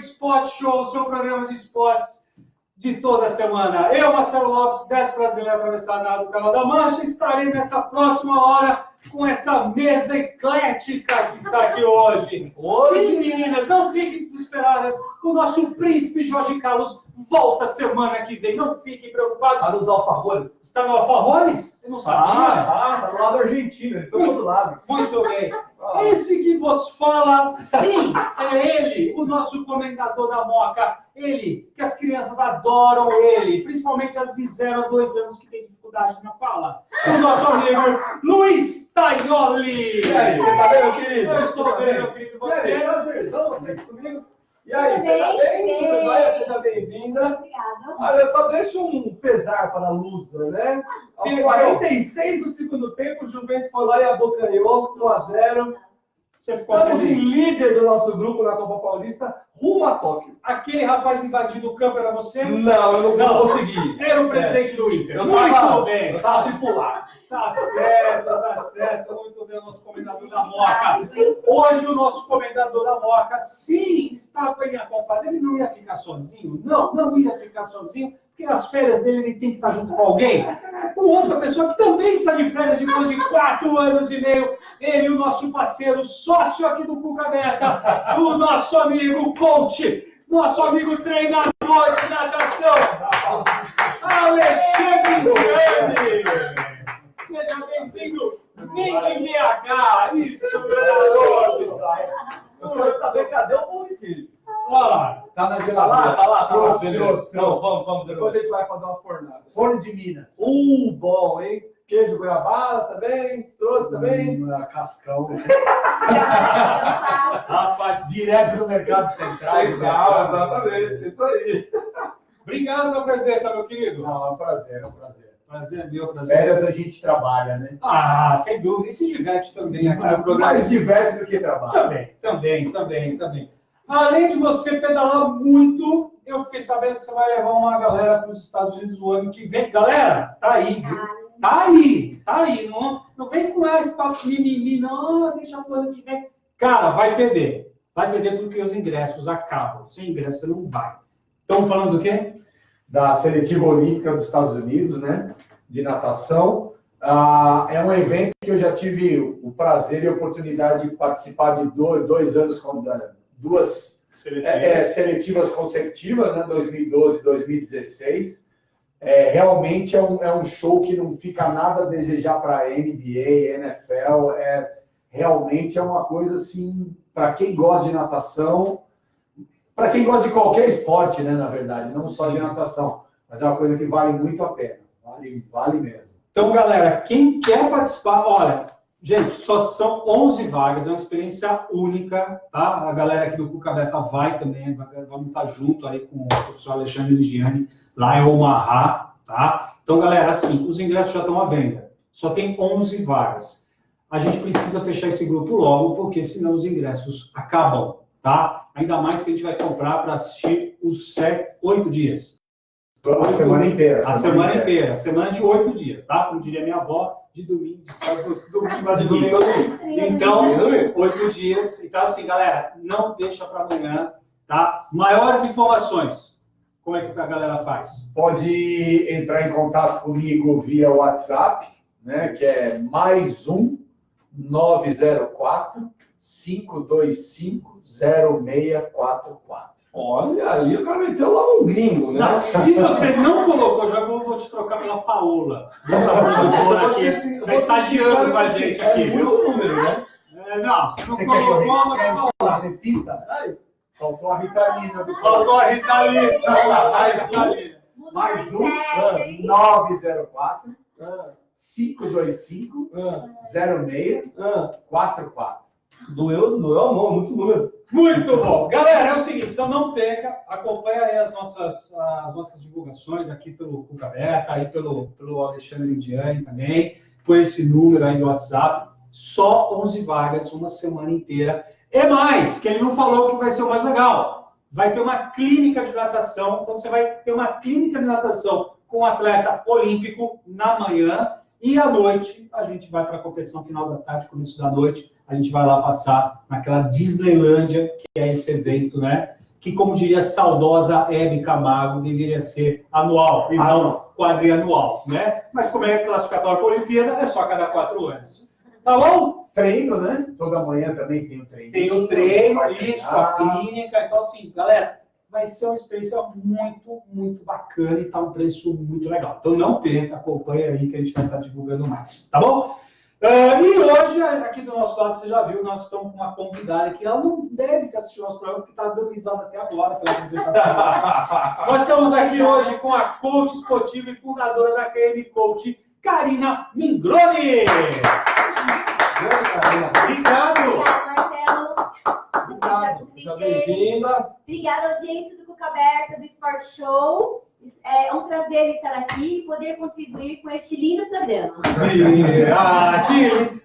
Spot Show, seu programa de esportes de toda semana. Eu, Marcelo Lopes, 10 brasileiro atravessado do Canal da Mancha, estarei nessa próxima hora com essa mesa eclética que está aqui hoje. Sim, meninas, não fiquem desesperadas. O nosso príncipe Jorge Carlos volta semana que vem. Não fiquem preocupados. Está nos alfajores. Está no Alfajores? Eu não sabia. Está do lado argentino. Ele foi do lado. Muito bem. Esse que vos fala, sim, é ele, o nosso comendador da Moca. Ele, que as crianças adoram ele, principalmente as de 0 a 2 anos que têm dificuldade na fala. O nosso amigo Luiz Taioli. E aí, você tá bem, meu querido? Eu estou bem, meu querido. Você? Prazerzão você aqui comigo. E aí, você tá bem? Tudo bem? Seja bem-vinda. Obrigada. Olha, eu só deixo um pesar para a Lusa, né? Aos 46 do segundo tempo, o Juventus foi lá e abocanhou 1-0. Você ficou Estamos em feliz? líder do nosso grupo na Copa Paulista, rumo a Tóquio. Aquele rapaz invadindo o campo era você? Não, eu não consegui. Era o presidente do Inter. Eu Muito tava, bem. Eu estava tripulado. Tá certo. Muito bem, o nosso comendador da Moca. Hoje o nosso comendador da Moca, sim, está bem acompanhado. Ele não ia ficar sozinho? Não ia ficar sozinho, porque as férias dele ele tem que estar junto com alguém. Com outra pessoa que também está de férias depois de 4 anos e meio. Ele, o nosso parceiro, sócio aqui do Cuca Beta, o nosso amigo coach, nosso amigo treinador de natação, Alexandre Indiani. Seja bem-vindo, Made BH. Isso, treinador. Eu quero saber cadê o pão de queijo. Olha lá. Tá na geladeira? Tá lá. Trouxe. Não, vamos. Depois a gente vai fazer uma fornada. Forno de Minas. Bom, hein? Queijo goiabada também. Trouxe também. Cascão. Rapaz, Direto do Mercado Central. Legal, exatamente. Isso aí. obrigado pela presença, meu querido. Não, é um prazer. Prazer meu, prazer. Férias a gente trabalha, né? Ah, sem dúvida. E se diverte também aqui no programa. Mais diverte do que trabalho. Também. Além de você pedalar muito, eu fiquei sabendo que você vai levar uma galera para os Estados Unidos o ano que vem. Galera, tá aí, viu? Tá aí. Não vem com esse papo mimimi, não, deixa pro ano que vem. Cara, vai perder. Vai perder porque os ingressos acabam. Sem ingresso você não vai. Estamos falando do quê? Da Seletiva Olímpica dos Estados Unidos, né? De natação. É um evento que eu já tive o prazer e a oportunidade de participar de 2 anos com duas seletivas consecutivas, né? 2012 e 2016. Realmente é um show que não fica nada a desejar para a NBA, NFL. Realmente é uma coisa assim, para quem gosta de natação, para quem gosta de qualquer esporte, né, na verdade, não só de natação, mas é uma coisa que vale muito a pena, vale mesmo. Então, galera, quem quer participar, olha, gente, só são 11 vagas, é uma experiência única, tá? A galera aqui do Cuca Beta vai também, vamos estar junto aí com o professor Alexandre Ligiani, lá em Omaha, tá? Então, galera, assim, os ingressos já estão à venda, só tem 11 vagas. A gente precisa fechar esse grupo logo, porque senão os ingressos acabam, tá? Ainda mais que a gente vai comprar para assistir os 8 dias. A semana inteira. A semana inteira. Semana de 8 dias, tá? Como diria minha avó, de domingo, de sábado, de domingo a domingo. Então, 8 dias. Então, assim, galera, não deixa para amanhã, tá? Maiores informações, como é que a galera faz? Pode entrar em contato comigo via WhatsApp, né? Que é +1 904 525 0644. Olha, ali o cara meteu lá um gringo, né? Não, se você não colocou, já vou te trocar pela Paola. Nossa produtora aqui. Está estagiando com a gente aqui, viu? Muito número, né? Não, você não Você colocou, quer mas que vamos eu lá. repita? Faltou a Ritalina. Faltou a Ritalina. Mais um 904 525 0644. Doeu a mão, muito número. Muito bom. Galera, é o seguinte, então não perca, acompanha aí as nossas divulgações aqui pelo Cuca Beta, aí pelo Alexandre Indiani também, por esse número aí do WhatsApp. Só 11 vagas, uma semana inteira. E mais, que ele não falou que vai ser o mais legal. Vai ter uma clínica de natação, então você vai ter uma clínica de natação com um atleta olímpico na manhã e à noite a gente vai para a competição final da tarde, começo da noite, a gente vai lá passar naquela Disneylândia, que é esse evento, né? que, como diria a saudosa Hebe Camargo, deveria ser anual e não quadrianual, né? Mas como é classificatório para a Olimpíada, é só a cada 4 anos. Tá bom? Treino, né? Toda manhã também tem o treino. Tem o treino, isso, a clínica. Então, assim, galera, vai ser uma experiência muito, muito bacana e tá um preço muito legal. Então, não perca, acompanha aí que a gente vai estar divulgando mais, tá bom? E hoje, aqui do nosso lado, você já viu, nós estamos com uma convidada que ela não deve ter assistido o nosso programa, porque está dando risada até agora pela apresentação. Nós estamos aqui hoje com a coach esportiva e fundadora da KM Coach, Karina Mingroni. Obrigado. Obrigada, Marcelo. Obrigado. Seja bem-vinda. Obrigada, audiência do Cuca Aberta, do Sport Show. É um prazer estar aqui e poder contribuir com este lindo programa.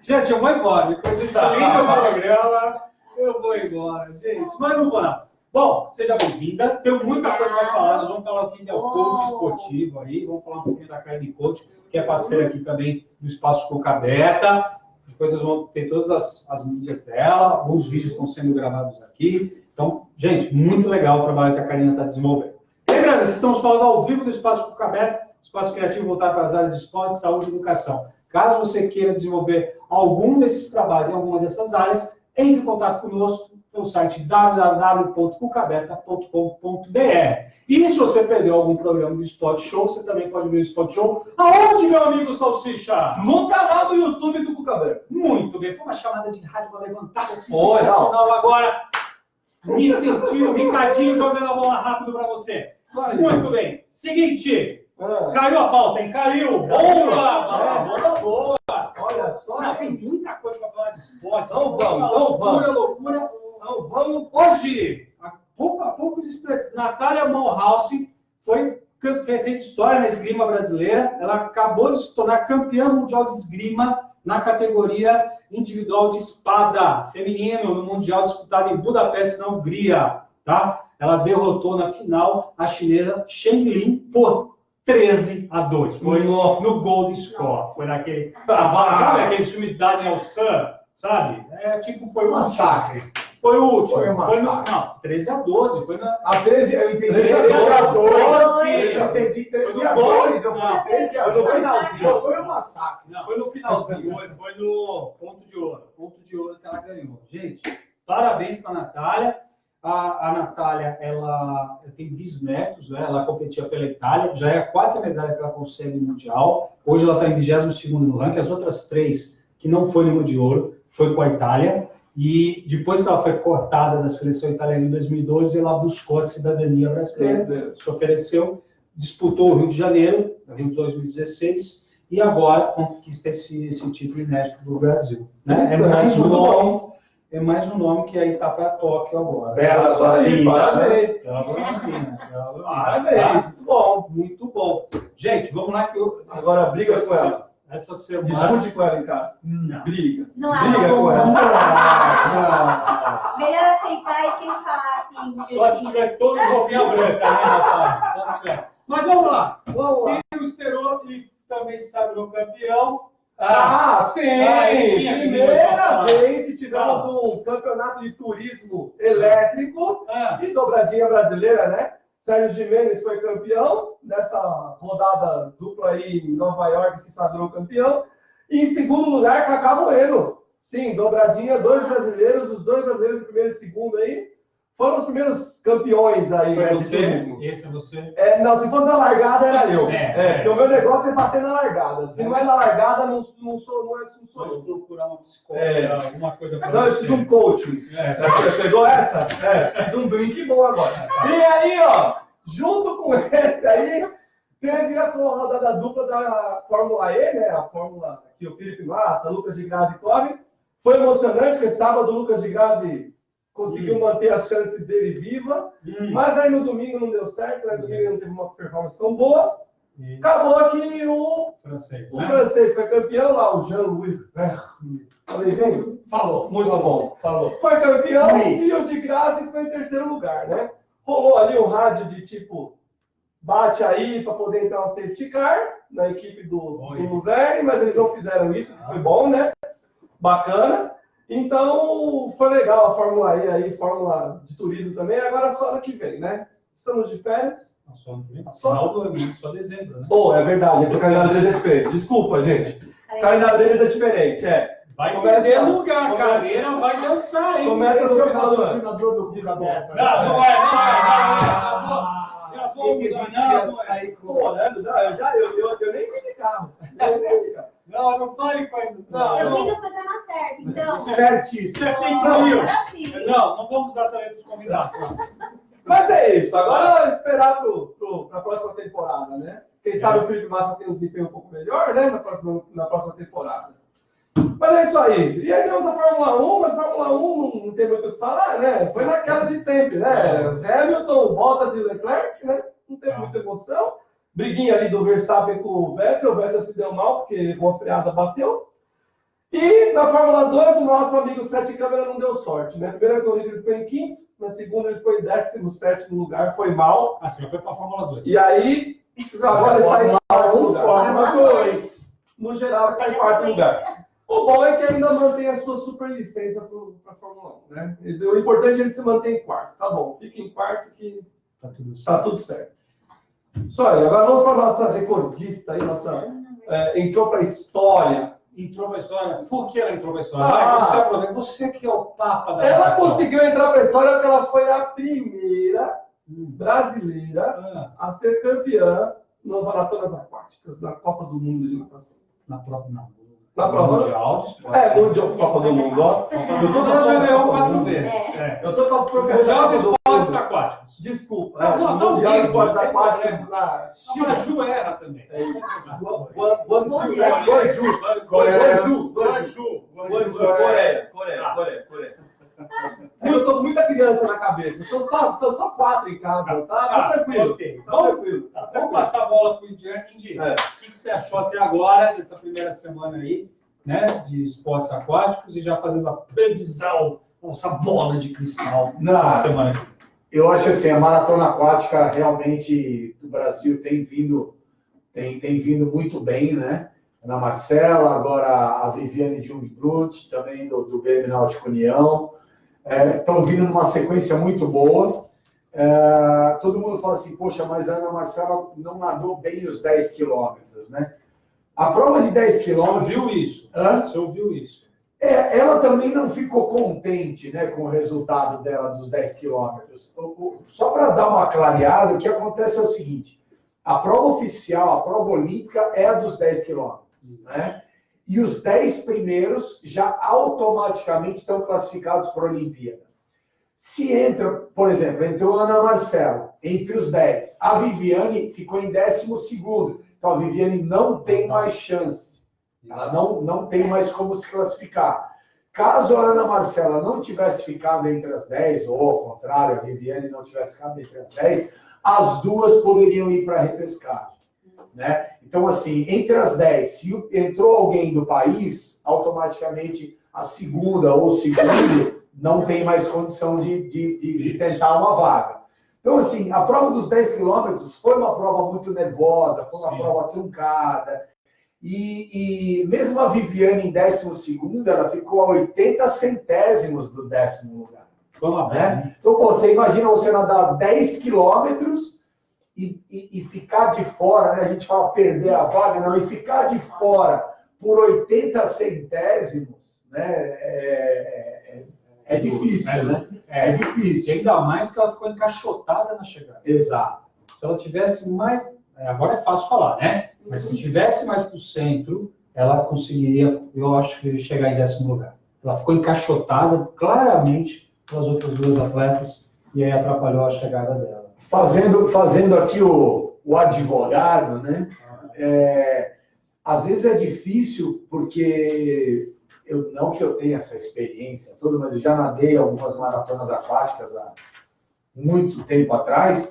Gente, eu vou embora. Depois desse lindo programa, eu vou embora, gente. Mas não vou não. Bom, seja bem-vinda. Tem muita coisa para falar. Nós vamos falar um pouquinho de coach esportivo aí. Vamos falar um pouquinho da KM Coach, que é parceira aqui também do Espaço Cuca Aberta. Depois vocês vão ter todas as mídias dela. Alguns vídeos estão sendo gravados aqui. Então, gente, muito legal o trabalho que a Karina está desenvolvendo. Lembrando que estamos falando ao vivo do Espaço Cuca Aberta, espaço criativo voltado para as áreas de esporte, saúde e educação. Caso você queira desenvolver algum desses trabalhos em alguma dessas áreas, entre em contato conosco pelo site www.cucaberta.com.br. E se você perdeu algum programa do Sport Show, você também pode ver o Sport Show. Aonde, meu amigo Salsicha? No canal do YouTube do Cuca Aberta. Muito bem. Foi uma chamada de rádio, uma levantada assim, sensacional agora. Me sentiu, Ricardinho jogando a bola rápido para você. Muito bem. Seguinte, caiu a pauta, hein? Caiu. Boa. Olha só. Não, tem muita coisa para falar de esporte. Não vamos. Loucura. Não vamos. Hoje, há poucos instantes, Natália Mulhouse fez história na esgrima brasileira. Ela acabou de se tornar campeã mundial de esgrima na categoria individual de espada feminino no Mundial disputado em Budapeste, na Hungria, tá? Ela derrotou na final a chinesa Shen Lin por 13-2. Foi no Gold Score. Foi naquele... sabe aquele filme de Daniel San? Sabe? Foi um massacre. Foi o último. Foi um massacre. Não, 13-12. Foi na... A 13, eu entendi 13-2. Eu entendi 13-2. Eu falei 13-2. Foi no finalzinho. Foi um massacre. Não, foi no finalzinho. Foi no ponto de ouro. Ponto de ouro que ela ganhou. Gente, parabéns para a Natália. A Natália, ela tem bisnetos, né? Ela competia pela Itália. Já é a 4ª medalha que ela consegue no Mundial. Hoje ela está em 22º no ranking. As outras 3 que não foi no de ouro foi com a Itália. E depois que ela foi cortada da seleção italiana em 2012, ela buscou a cidadania brasileira, se ofereceu, disputou o Rio de Janeiro, Rio 2016, e agora conquista esse título inédito do Brasil. Né? É mais um nome que aí está para Tóquio agora. Parabéns. Parabéns. Muito bom, muito bom. Gente, vamos lá que eu... Agora briga com ela. Essa semana... Discute com ela em casa. Não. Briga. Não há Briga com ela. Melhor aceitar e sem falar assim. Só se tiver todo roupinha branca, né, rapaz? Só se tiver. Mas vamos lá. Quem esperou e também sabe do campeão. Sim! Primeira vez que tivemos um campeonato de turismo elétrico e dobradinha brasileira, né? Sérgio Gimenez foi campeão nessa rodada dupla aí em Nova York, se sagrou campeão. E em segundo lugar, Cacá Bueno. Sim, dobradinha, 2 brasileiros, os 2 brasileiros, primeiro e segundo aí, foram os primeiros campeões aí. Foi né, você? Esse é você? Não, se fosse na largada era eu. Porque o meu negócio é bater na largada. Se não é na largada, não sou Pode eu. procurar uma psicóloga, alguma coisa para Não, eu você. fiz um coaching. Você pegou essa? Fiz um drink bom agora. E aí, ó, junto com esse aí, teve a rodada dupla da Fórmula E, né? A Fórmula que o Felipe Massa, Lucas de Grazi corre. Foi emocionante, porque sábado o Lucas de Grazi conseguiu manter as chances dele viva, mas aí no domingo não deu certo, né? No domingo ele não teve uma performance tão boa. Acabou que o francês foi campeão lá, o Jean-Louis. Falei, gente, falou, muito bom, falou. Foi campeão e o de Grazi foi em terceiro lugar, né? Rolou ali um rádio de tipo, bate aí para poder entrar um safety car na equipe do Verne, mas eles não fizeram isso, que foi bom, né? Bacana. Então, foi legal a Fórmula E aí, Fórmula de turismo também, agora só ano que vem, né? Estamos de férias. Final do ano, só dezembro, né? É verdade, é que o calendário deles é diferente. Desculpa, gente. O calendário deles é diferente, Vai perder lugar, a cadeira vai dançar, hein? Começa no Esse é o final do ano. patrocinador do Cuca Aberta. Não é. Já vou mudar, não é. Explorando, não, eu nem vim de carro. Não fale coisas, não. Eu vim no programa certo, então. Certíssimo. Isso é fake news. Agora sim. Não vamos dar também para os convidados. Mas é isso, agora esperar para a próxima temporada, né? Quem sabe o Felipe Massa tem um desempenho um pouco melhor, né? Na próxima temporada. Mas é isso aí. E aí tivemos a Fórmula 1, mas a Fórmula 1 não tem muito o que falar, né? Foi naquela de sempre, né? Hamilton, Bottas e Leclerc, né? Não teve muita emoção. Briguinha ali do Verstappen com o Vettel se deu mal, porque uma freada bateu. E na Fórmula 2, o nosso amigo Sete Câmara não deu sorte, né? Primeira corrida ele ficou em quinto, na segunda ele foi em 17º lugar, foi mal. Assim, já foi para a Fórmula 2. E aí, agora está em quarto lugar. Fórmula 2. No geral, está em quarto lugar. O bom é que ainda mantém a sua superlicença para a Fórmula 1, né? O importante é ele se manter em quarto. Tá bom, fica em quarto que tá tudo certo. Só aí, agora vamos para a nossa recordista aí, entrou para a história. Entrou para a história? Por que ela entrou para a história? Você que é o papa da Ela nação. conseguiu entrar para a história porque ela foi a primeira brasileira a ser campeã nas maratonas aquáticas, na Copa do Mundo de Natação. Na prova, não. Na prova Mundial de Esporte. Mundial Copa do Mundo, ó. Ela já ganhou 4 vezes. Eu tô com a Mundial de Esportes Aquáticos. Desculpa. Não, Mundial de vivo, Esportes não tem Aquáticos na A Maju erra também. Coreia. Eu tô com muita criança na cabeça. São só 4 em casa, tá? Tá tranquilo. Ok. Tá tranquilo. Vamos passar a bola para o Indy. O que você achou até agora dessa primeira semana aí, né, de esportes aquáticos e já fazendo a previsão, essa bola de cristal na semana aqui? Eu acho assim, a maratona aquática realmente do Brasil tem vindo muito bem, né? Na Marcela, agora a Viviane Jungbrut, também do Grêmio Náutico União. Estão vindo numa sequência muito boa. Todo mundo fala assim, poxa, mas a Ana Marcela não nadou bem os 10 quilômetros, né? A prova de 10 quilômetros... Você ouviu isso? Você ouviu isso? Ela também não ficou contente, né, com o resultado dela dos 10 quilômetros. Só para dar uma clareada, o que acontece é o seguinte, a prova oficial, a prova olímpica é a dos 10 quilômetros, né? E os 10 primeiros já automaticamente estão classificados para a Olimpíada. Se entra, por exemplo, entrou a Ana Marcela, entre os 10, a Viviane ficou em 12º, então a Viviane não tem mais chance. Ela não tem mais como se classificar. Caso a Ana Marcela não tivesse ficado entre as 10, ou ao contrário, a Viviane não tivesse ficado entre as 10, as duas poderiam ir para a repescagem, né? Então, assim, entre as 10, se entrou alguém do país, automaticamente a segunda ou o segundo não tem mais condição de tentar uma vaga. Então, assim, a prova dos 10 quilômetros foi uma prova muito nervosa, foi uma prova truncada. E mesmo a Viviane em 12º, ela ficou a 80 centésimos do 10º lugar. Né? Então, você imagina você nadar 10 quilômetros e ficar de fora, né? A gente fala perder a vaga, não, e ficar de fora por 80 centésimos, né? É difícil, né? É difícil. E ainda mais que ela ficou encaixotada na chegada. Exato. Se ela tivesse mais... Agora é fácil falar, né? Mas se tivesse mais para o centro, ela conseguiria, eu acho que, chegar em 10º lugar. Ela ficou encaixotada claramente pelas outras duas atletas e aí atrapalhou a chegada dela. Fazendo aqui o advogado, né? Às vezes é difícil porque... Não que eu tenha essa experiência toda, mas eu já nadei algumas maratonas aquáticas há muito tempo atrás,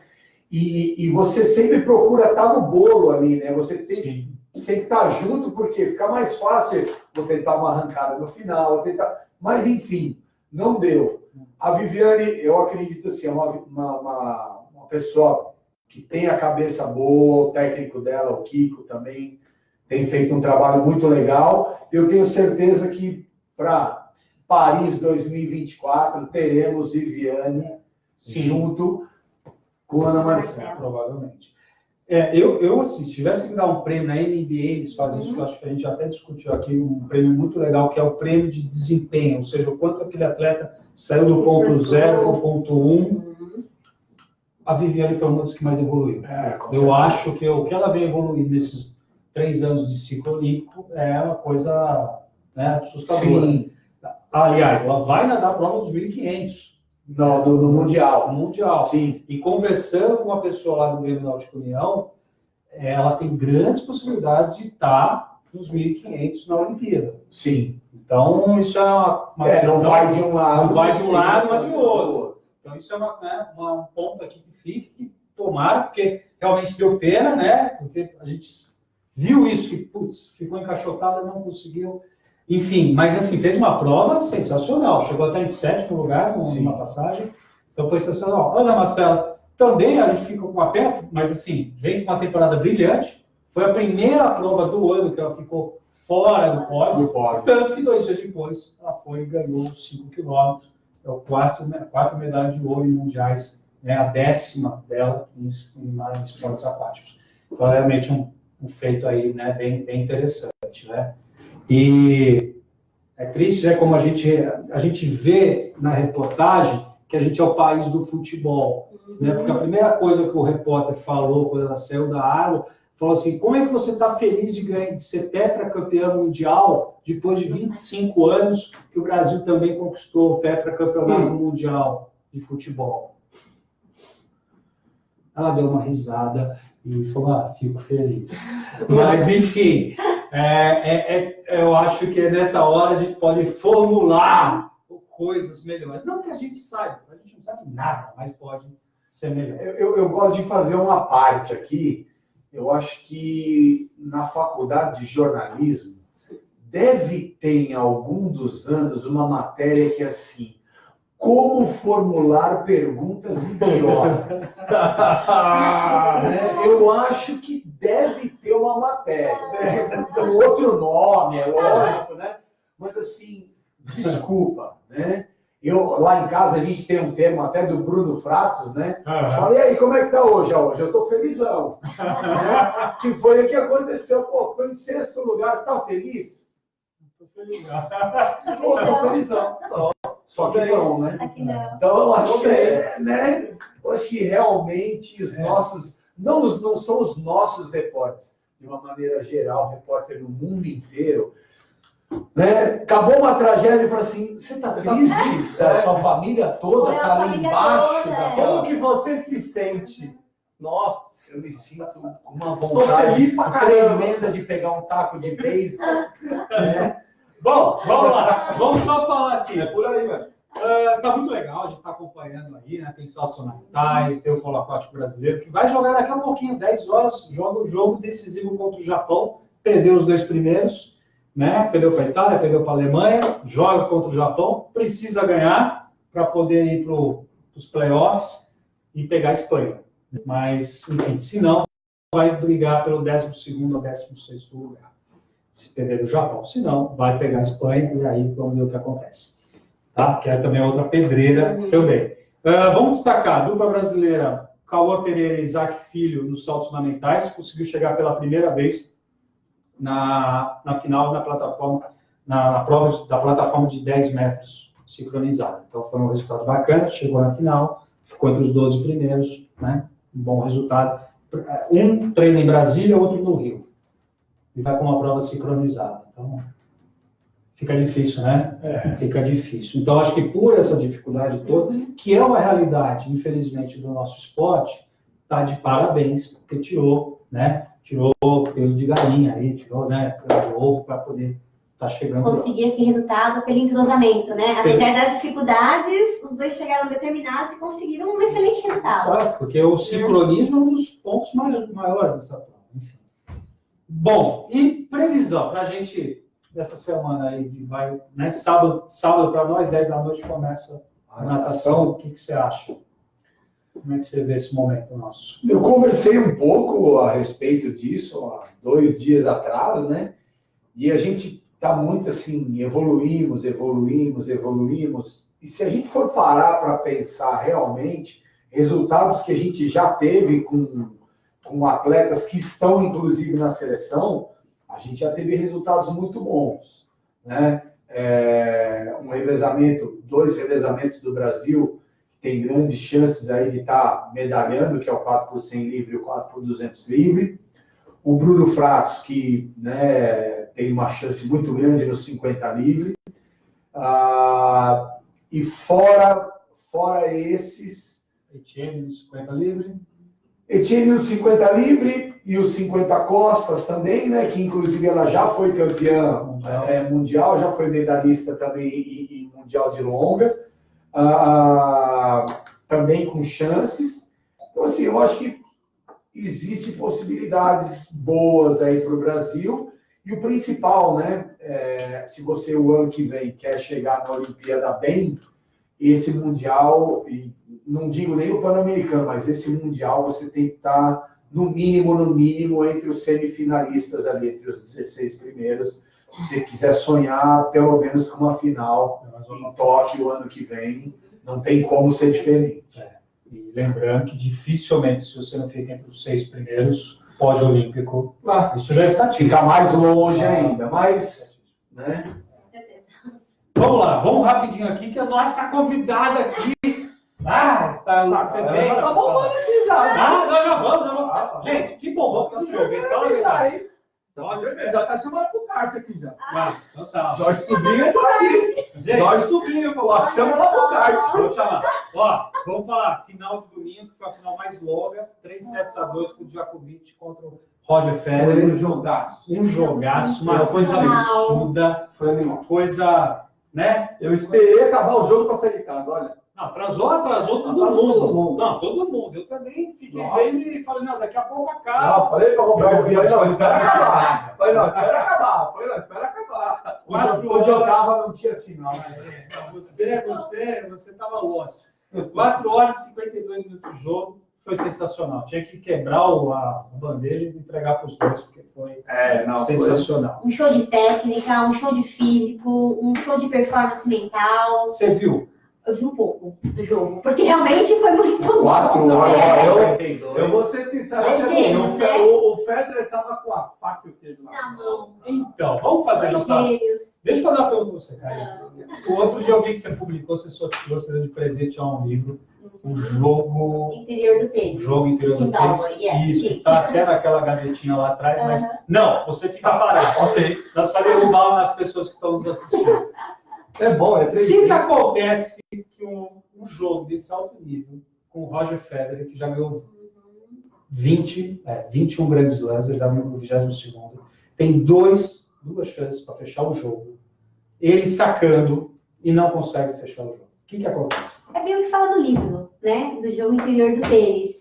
e você sempre procura estar no bolo ali, né? Você tem que estar junto, porque fica mais fácil vou tentar uma arrancada no final, mas enfim, não deu. A Viviane, eu acredito assim, é uma pessoa que tem a cabeça boa, o técnico dela, o Kiko, também tem feito um trabalho muito legal. Eu tenho certeza que para Paris 2024, teremos Viviane junto com Ana Marcela. Provavelmente. Eu assim, se tivesse que dar um prêmio na NBA, eles fazem isso, que eu acho que a gente até discutiu aqui, um prêmio muito legal, que é o prêmio de desempenho, ou seja, o quanto aquele atleta saiu do ponto 0 para o ponto 1. A Viviane foi uma das que mais evoluiu. Eu acho que o que ela vem evoluindo nesses 3 anos de ciclo olímpico é uma coisa, né, assustadora. Sim. Aliás, ela vai nadar a prova dos 1.500. No Mundial. No Mundial. Sim. E conversando com uma pessoa lá do Grêmio Náutico União, ela tem grandes possibilidades de estar nos 1.500 na Olimpíada. Sim. Então, isso é uma questão, não vai de um lado. Não vai de um lado, mas de outro. Então, isso é um ponto aqui que fica, que tomara, porque realmente deu pena, né? Porque a gente viu isso, que, putz, ficou encaixotada, não conseguiu. Enfim, mas assim, fez uma prova sensacional. Chegou até em 7º lugar, numa passagem. Então, foi sensacional. Ana Marcela, também a gente fica com a pena, mas assim, vem com uma temporada brilhante. Foi a primeira prova do ano que ela ficou fora do pódio. Tanto que 2 dias depois, ela foi e ganhou os 5 quilômetros. É o 4 medalhas de ouro em mundiais, né, a 10ª dela em esportes aquáticos. Então, realmente um feito aí, né, bem interessante, né? E é triste, né, como a gente vê na reportagem que a gente é o país do futebol, né? Porque a primeira coisa que o repórter falou quando ela saiu da água, falou assim: como é que você está feliz de ser tetracampeã mundial depois de 25 anos que o Brasil também conquistou o tetracampeonato mundial de futebol? Ela deu uma risada e falou: fico feliz. Mas, enfim, eu acho que nessa hora a gente pode formular coisas melhores. Não que a gente saiba, a gente não sabe nada, mas pode ser melhor. Eu gosto de fazer uma parte aqui. Eu acho que na faculdade de jornalismo deve ter em algum dos anos uma matéria que é assim: como formular perguntas idiotas. Eu acho que deve ter uma matéria. Com outro nome, é lógico, né? Mas assim, desculpa, né? Lá em casa a gente tem um termo até do Bruno Fratos, né? Falei, e aí, como é que tá hoje? Hoje eu tô felizão. Né? Que foi o que aconteceu. Pô, ficou em 6º lugar, você tá feliz? Tô feliz. Pô, tô felizão. Só que não, né? Aqui não. Então, eu acho que, né? Eu acho que realmente os nossos, não são os nossos repórteres, de uma maneira geral, repórter no mundo inteiro, né? Acabou uma tragédia e falou assim: você tá feliz da sua família toda tá ali embaixo? Como que você se sente? Nossa, eu me sinto com uma vontade tremenda de pegar um taco de beisebol. Né? Bom, vamos lá. Vamos só falar assim, é por aí, velho. Tá muito legal, a gente tá acompanhando aí, né? Tem saltos ornamentais, tem o polo aquático brasileiro, que vai jogar daqui a pouquinho, 10 horas, joga o jogo decisivo contra o Japão, perdeu os 2 primeiros, né? Perdeu para a Itália, perdeu para a Alemanha, joga contra o Japão, precisa ganhar para poder ir para os playoffs e pegar a Espanha. Mas, enfim, se não, vai brigar pelo 12º ou 16º lugar. Se perder do Japão. Se não, vai pegar a Espanha e aí vamos ver o que acontece. Tá? Que é também outra pedreira também. Vamos destacar a dupla brasileira Cauã Pereira e Isaac Filho nos saltos ornamentais. Conseguiu chegar pela primeira vez na final na plataforma, na prova da plataforma de 10 metros sincronizada. Então foi um resultado bacana, chegou na final, ficou entre os 12 primeiros, né? Um bom resultado. Um treina em Brasília, outro no Rio. E vai com uma prova sincronizada. Então, fica difícil, né? Fica difícil. Então, acho que por essa dificuldade toda, que é uma realidade, infelizmente, do nosso esporte, tá de parabéns, porque tirou, né? Tirou pelo de galinha aí, tirou, né? Pelo de ovo para poder estar chegando. Conseguir esse resultado pelo entrosamento, né? Apesar das dificuldades, os dois chegaram determinados e conseguiram um excelente resultado. Sabe? Porque o sincronismo é um dos pontos maiores dessa prova. Enfim. Bom, e previsão para a gente dessa semana aí, vai, né? Sábado para nós, 10 da noite, começa a natação. O que você acha? Como é que você vê esse momento nosso? Eu conversei um pouco a respeito disso há 2 dias atrás, né? E a gente está muito assim, evoluímos. E se a gente for parar para pensar realmente, resultados que a gente já teve com atletas que estão, inclusive, na seleção, a gente já teve resultados muito bons, né? Dois revezamentos do Brasil, que tem grandes chances aí de estar medalhando, que é o 4 por 100 livre e o 4 por 200 livre. O Bruno Fratos, que, né, tem uma chance muito grande no 50 livre. E fora esses... Etienne no 50 livre. Etienne no 50 livre e os 50 costas também, né? Que inclusive ela já foi campeã mundial, já foi medalhista também em mundial de longa, também com chances. Então, assim, eu acho que existem possibilidades boas aí para o Brasil. E o principal, né? Se você o ano que vem quer chegar na Olimpíada bem, esse Mundial, e não digo nem o Pan-Americano, mas esse Mundial você tem que estar, no mínimo, entre os semifinalistas ali, entre os 16 primeiros, se você quiser sonhar, pelo menos com uma final em Tóquio o ano que vem, não tem como ser diferente. E lembrando que dificilmente, se você não fica entre os 6 primeiros, pódio olímpico, isso já está fica mais longe ainda, mas, né? Com certeza. Vamos lá, vamos rapidinho aqui, que a nossa convidada aqui está sedenta. Tá bombando aqui já. Já vamos. Gente, que bom, vamos fazer o jogo. Então, Já tá chamando pro kart aqui já. então tá. Jorge Sobrinho tá aqui. Gente, Jorge Sobrinho, falou, chama lá pro kart. vou chamar. Ó, vamos falar, final de domingo, que foi a final mais longa, 3-2 pro Djokovic contra o Roger Federer. Foi um jogaço, uma coisa absurda, foi uma coisa, né? Eu esperei acabar o jogo para sair de casa, olha. Não, atrasou todo mundo. Não, todo mundo. Eu também fiquei vendo e falei, não, daqui a pouco acaba. Não, falei para o Roberto, espera acabar. Espera acabar. Onde eu tava não tinha sinal, né? Você tava lost. 4 horas e 52 minutos de jogo, foi sensacional. Tinha que quebrar a bandeja e entregar para os dois, porque foi sensacional. Um show de técnica, um show de físico, um show de performance mental. Você viu? Eu vi um pouco do jogo, porque realmente foi muito longo. 4 horas e 52. Eu vou ser sincero, o Federer estava com a faca e o queijo na mão. Então, vamos fazer nossa... Deixa eu fazer uma pergunta para você, cara. O outro dia eu vi que você publicou, você sorteou, você deu de presente a um livro, o jogo... Interior do tênis. O jogo interior do tênis. Isso, está até naquela gavetinha lá atrás, mas... Não, você fica parado. Ok. Senão você vai derrubar nas pessoas que estão nos assistindo. É bom, é O que acontece que um jogo desse alto nível, com o Roger Federer, que já ganhou 21 grandes slams, ele está no 22º, tem duas chances para fechar o jogo, ele sacando e não consegue fechar o jogo. O que acontece? É bem o que fala no livro, né? Do jogo interior do tênis.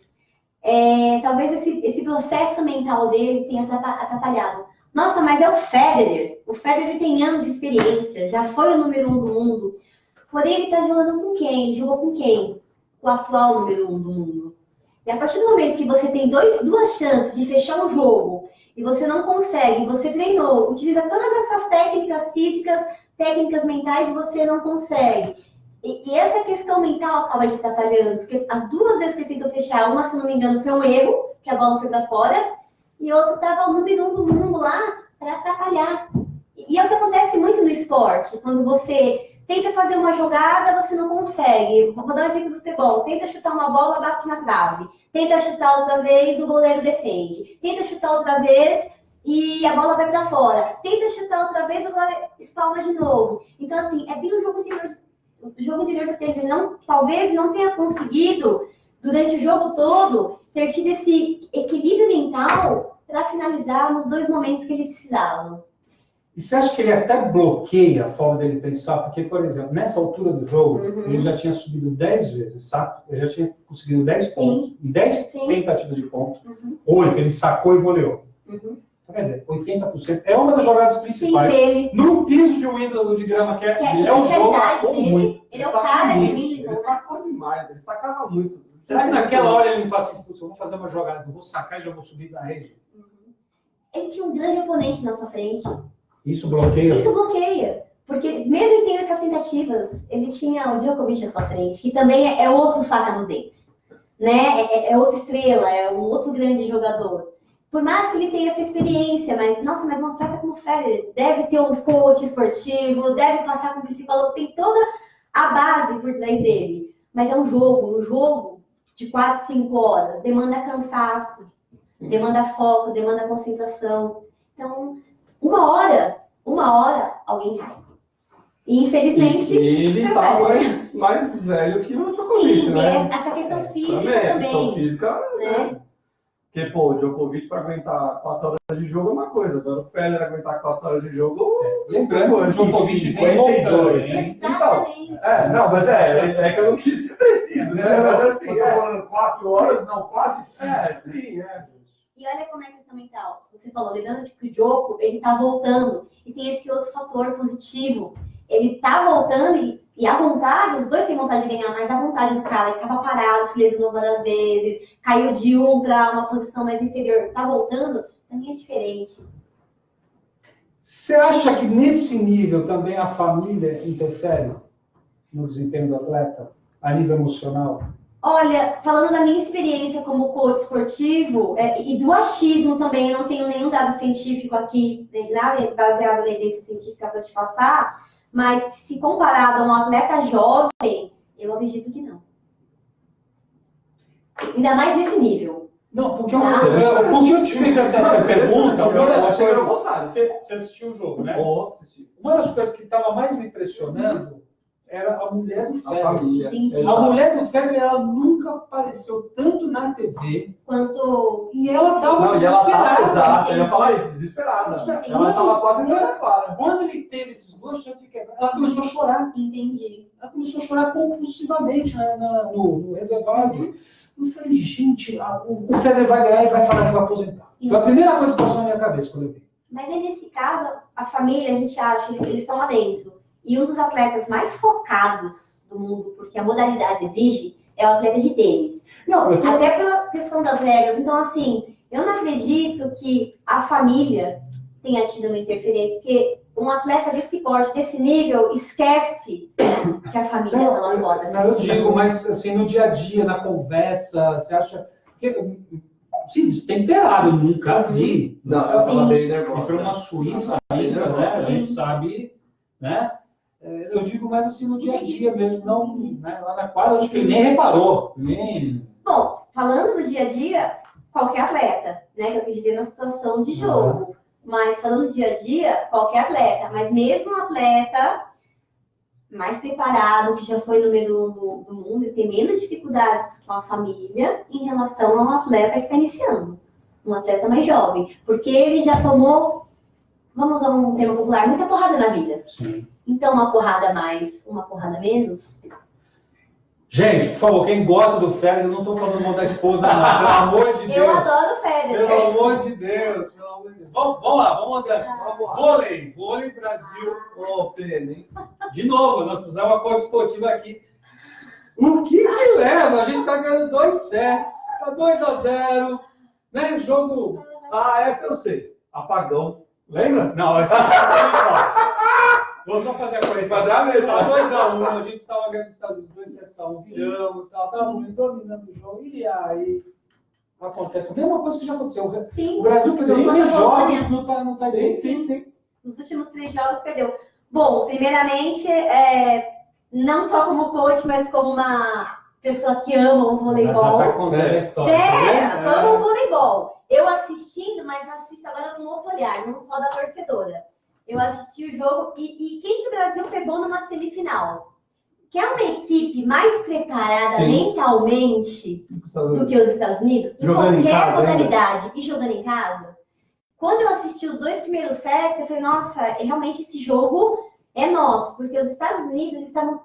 Talvez esse processo mental dele tenha atrapalhado. Nossa, mas é o Federer. O Federer tem anos de experiência, já foi o número 1 do mundo. Porém, ele está jogando com quem? Ele jogou com quem? O atual número 1 do mundo. E a partir do momento que você tem duas chances de fechar um jogo e você não consegue, você treinou, utiliza todas as suas técnicas físicas, técnicas mentais e você não consegue. E essa questão mental acaba te atrapalhando, porque as 2 vezes que ele tentou fechar, uma, se não me engano, foi um erro, que a bola foi para fora, e outro estava o número 1 do mundo lá para atrapalhar. E é o que acontece muito no esporte, quando você tenta fazer uma jogada, você não consegue. Vou dar um exemplo do futebol. Tenta chutar uma bola, bate na trave. Tenta chutar outra vez, o goleiro defende. Tenta chutar outra vez e a bola vai para fora. Tenta chutar outra vez, o goleiro espalma de novo. Então, assim, é bem o jogo interior do tênis. Ele talvez não tenha conseguido, durante o jogo todo, ter tido esse equilíbrio mental para finalizar nos 2 momentos que ele precisava. E você acha que ele até bloqueia a forma dele pensar? Porque, por exemplo, nessa altura do jogo, ele já tinha subido 10 vezes, saco? Ele já tinha conseguido 10 pontos. Em 10 tentativas de ponto, 8 ele sacou e voleou. Então, quer dizer, 80% é uma das jogadas principais. No piso de Wimbledon de grama, que é um jogo muito. Ele é o cara de Wimbledon. Ele sacou demais, ele sacava muito. Será que naquela hora ele não fala assim, putz, eu vou fazer uma jogada, eu vou sacar e já vou subir na rede? Ele tinha um grande oponente na sua frente. Isso bloqueia? Isso bloqueia. Porque mesmo tendo essas tentativas, ele tinha o Djokovic à sua frente, que também é outro faca dos dentes. Né? É outra estrela, é um outro grande jogador. Por mais que ele tenha essa experiência, mas um atleta como o Federer deve ter um coach esportivo, deve passar com um psicólogo, tem toda a base por trás dele. Mas é um jogo de 4, 5 horas, demanda cansaço, demanda foco, demanda concentração. Então, uma hora, alguém cai. E, infelizmente... Ele tá mais velho que o Djokovic, né? Essa questão física questão também. Física, Né? Porque, pô, o Djokovic para aguentar 4 horas de jogo é uma coisa, agora o Federer aguentar 4 horas de jogo... Lembrando, o Djokovic vem voltando, hein? Exatamente. Não, mas é que eu não quis ser preciso, né? Mas assim, eu tô falando 4 horas, não, quase 5. sim. E olha como é a questão mental. Você falou, lembrando que o Djoko, ele tá voltando. E tem esse outro fator positivo. Ele tá voltando e a vontade, os dois têm vontade de ganhar, mas a vontade do cara, ele tava parado, se lesionou várias vezes, caiu de para uma posição mais inferior, tá voltando, também é diferente. Você acha que nesse nível também a família interfere no desempenho do atleta, a nível emocional? Olha, falando da minha experiência como coach esportivo e do achismo também, não tenho nenhum dado científico aqui, nada baseado na evidência científica para te passar, mas se comparado a um atleta jovem, eu acredito que não. Ainda mais nesse nível. Não, porque eu te fiz essa pergunta, uma das coisas... Você assistiu o jogo, né? Uma das coisas que estava mais me impressionando era a mulher do Federer. A mulher do Federer, ela nunca apareceu tanto na TV quanto... E ela estava desesperada. Exato, eu ia falar isso, desesperada. Ela estava quase desesperada. Quando ele teve esses 2 chances de quebrar, ela começou a chorar. Entendi. Ela começou a chorar compulsivamente no reservado. Eu falei, gente, o Federer vai ganhar e vai falar que vai aposentar. Foi a primeira coisa que passou na minha cabeça quando eu vi. Mas aí, nesse caso, a família, a gente acha que eles estão lá dentro. E um dos atletas mais focados do mundo, porque a modalidade exige, é o atleta de tênis. Até pela questão das regras. Então, assim, eu não acredito que a família tenha tido uma interferência, porque um atleta desse porte, desse nível, esquece que a família está lá fora. Não, eu digo, mas assim, no dia a dia, na conversa, você acha... Porque, sim, destemperado, nunca vi. Não, ela estava bem nervosa. E para uma Suíça ainda, né? A gente sabe, né? Eu digo mais assim no dia a dia mesmo, não, né? Lá na quadra, acho que ele nem reparou. Bom, falando do dia a dia, qualquer atleta, né? Que eu quis dizer na situação de jogo. Mas falando do dia a dia, qualquer atleta. Mas mesmo um atleta mais preparado, que já foi número 1 do mundo, ele tem menos dificuldades com a família em relação a um atleta que está iniciando. Um atleta mais jovem. Porque ele já tomou, vamos usar um termo popular, muita porrada na vida. Sim. Então, uma porrada mais, uma porrada menos. Gente, por favor, quem gosta do Federer, eu não estou falando mal da esposa, não. Pelo amor de Deus. Eu adoro o Federer. Pelo amor de Deus. Pelo amor de Deus. Vamos lá, vamos andando. Vôlei Brasil. De novo, nós fizemos uma coisa esportiva aqui. O que leva? A gente está ganhando 2 sets, está 2-0, né? Jogo. Essa eu sei. Apagão. Lembra? Não, essa não. Vou só fazer a correção. Estava 2-1, a gente estava ganhando os Estados Unidos 2-7-1, viramos, estávamos dominando o jogo. E aí acontece a mesma coisa que já aconteceu. Sim. O Brasil perdeu 3 jogos, não está bem. Sim. Nos últimos 3 jogos perdeu. Bom, primeiramente, não só como coach, mas como uma pessoa que ama o voleibol. Já tá contando a história. Ama o voleibol. Eu assistindo, mas assisto agora com outro olhar, não só da torcedora. Eu assisti o jogo e quem que o Brasil pegou numa semifinal? Que é uma equipe mais preparada mentalmente do que os Estados Unidos, em qualquer modalidade, e jogando em casa. Quando eu assisti os 2 primeiros sets, eu falei, nossa, realmente esse jogo é nosso, porque os Estados Unidos eles estavam não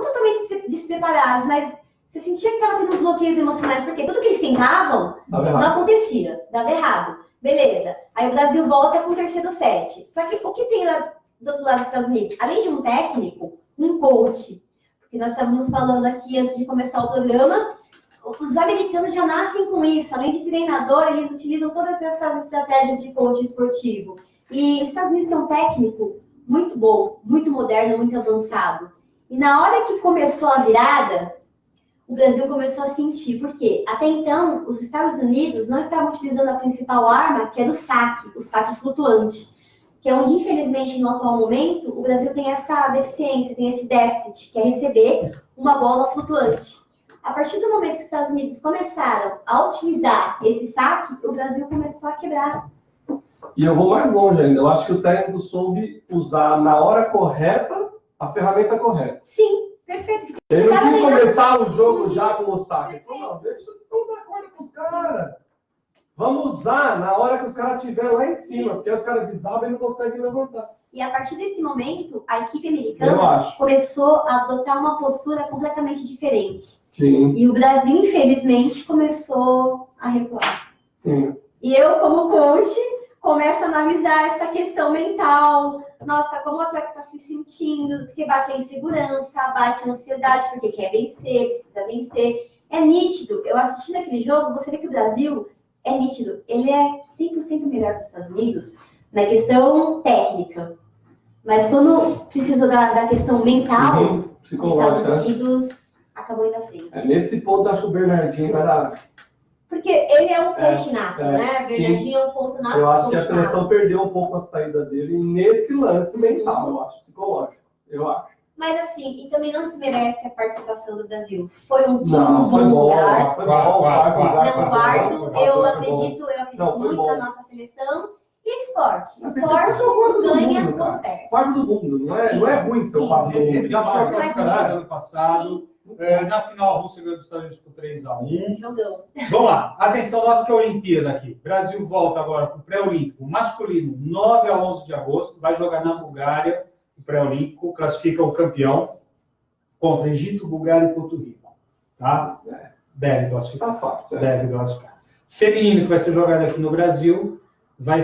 totalmente despreparados, mas você sentia que estava tendo bloqueios emocionais, porque tudo que eles tentavam não acontecia, dava errado. Beleza. Aí o Brasil volta com o 3º set. Só que o que tem lá do outro lado dos Estados Unidos? Além de um técnico, um coach. Porque nós estávamos falando aqui antes de começar o programa, os americanos já nascem com isso. Além de treinador, eles utilizam todas essas estratégias de coach esportivo. E os Estados Unidos tem um técnico muito bom, muito moderno, muito avançado. E na hora que começou a virada, o Brasil começou a sentir. Por quê? Até então, os Estados Unidos não estavam utilizando a principal arma, que era o saque flutuante. Que é onde, infelizmente, no atual momento, o Brasil tem essa deficiência, tem esse déficit, que é receber uma bola flutuante. A partir do momento que os Estados Unidos começaram a utilizar esse saque, o Brasil começou a quebrar. E eu vou mais longe ainda. Eu acho que o técnico soube usar na hora correta a ferramenta correta. Sim, perfeito. Ele não quis começar o jogo já com o saque. Ele falou, não, deixa eu dar corda com os caras. Vamos usar na hora que os caras estiverem lá em cima, porque os caras desabam e não conseguem levantar. E a partir desse momento, a equipe americana começou a adotar uma postura completamente diferente. Sim. E o Brasil, infelizmente, começou a recuar. Sim. E eu, como coach, começo a analisar essa questão mental. Nossa, como o atleta está se sentindo, porque bate a insegurança, bate a ansiedade, porque quer vencer, precisa vencer. É nítido. Eu assistindo aquele jogo, você vê que o Brasil é nítido. Ele é 100% melhor que os Estados Unidos na questão técnica. Mas quando precisou da questão mental, os Estados Unidos acabou indo à frente. Nesse ponto, acho que o Bernardinho era... Porque ele é um ponto nato, né? Bernardinho é um ponto nato. Eu acho que a seleção perdeu um pouco a saída dele nesse lance mental, eu acho, psicológico. Eu acho. Mas assim, e também não desmerece a participação do Brasil. Foi um Não, bom lugar. Foi bom, quarto, eu acredito muito na nossa seleção. E esporte. Esporte ganha quando perde. Quarto do mundo, não é ruim ser o quarto do mundo. Ele já foi classificado ano passado. Na final, a Rússia ganhou dos Estados Unidos por 3-1. Jogão. Vamos lá. Atenção, nossa que é a Olimpíada aqui. Brasil volta agora para o pré-olímpico masculino, 9 a 11 de agosto. Vai jogar na Bulgária, o pré-olímpico. Classifica o campeão contra Egito, Bulgária e Porto Rico. Tá? Deve classificar. Tá fácil. Deve classificar. Feminino, que vai ser jogado aqui no Brasil, vai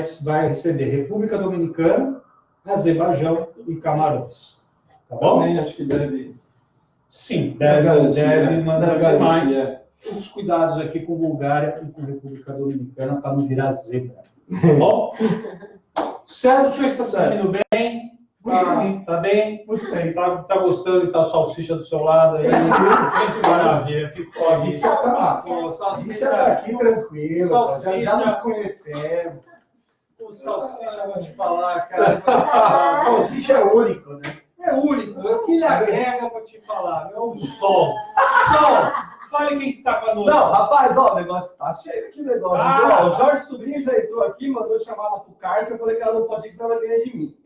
receber República Dominicana, Azerbaijão e Camarões. Tá bom? Também acho que deve... Sim, deve mandar mais. Os cuidados aqui com Bulgária e com República Dominicana para não virar zebra. Tá bom? Certo, o senhor está se sentindo bem? Tá bem? Muito bem. Tá gostando de estar salsicha do seu lado aí? Maravilha, ficou A gente já está aqui tranquilo, já nos conhecemos. O salsicha, vou te falar, cara. Salsicha é único, né? É único, o que ele agrega, vou te falar, é o sol. Sol! Fale quem está com a noite. Não, rapaz, ó, o negócio tá cheio aqui, negócio. Ó, o Jorge Sobrinho já entrou aqui, mandou chamar ela pro kart, eu falei que ela não pode ir, senão ela ganha de mim.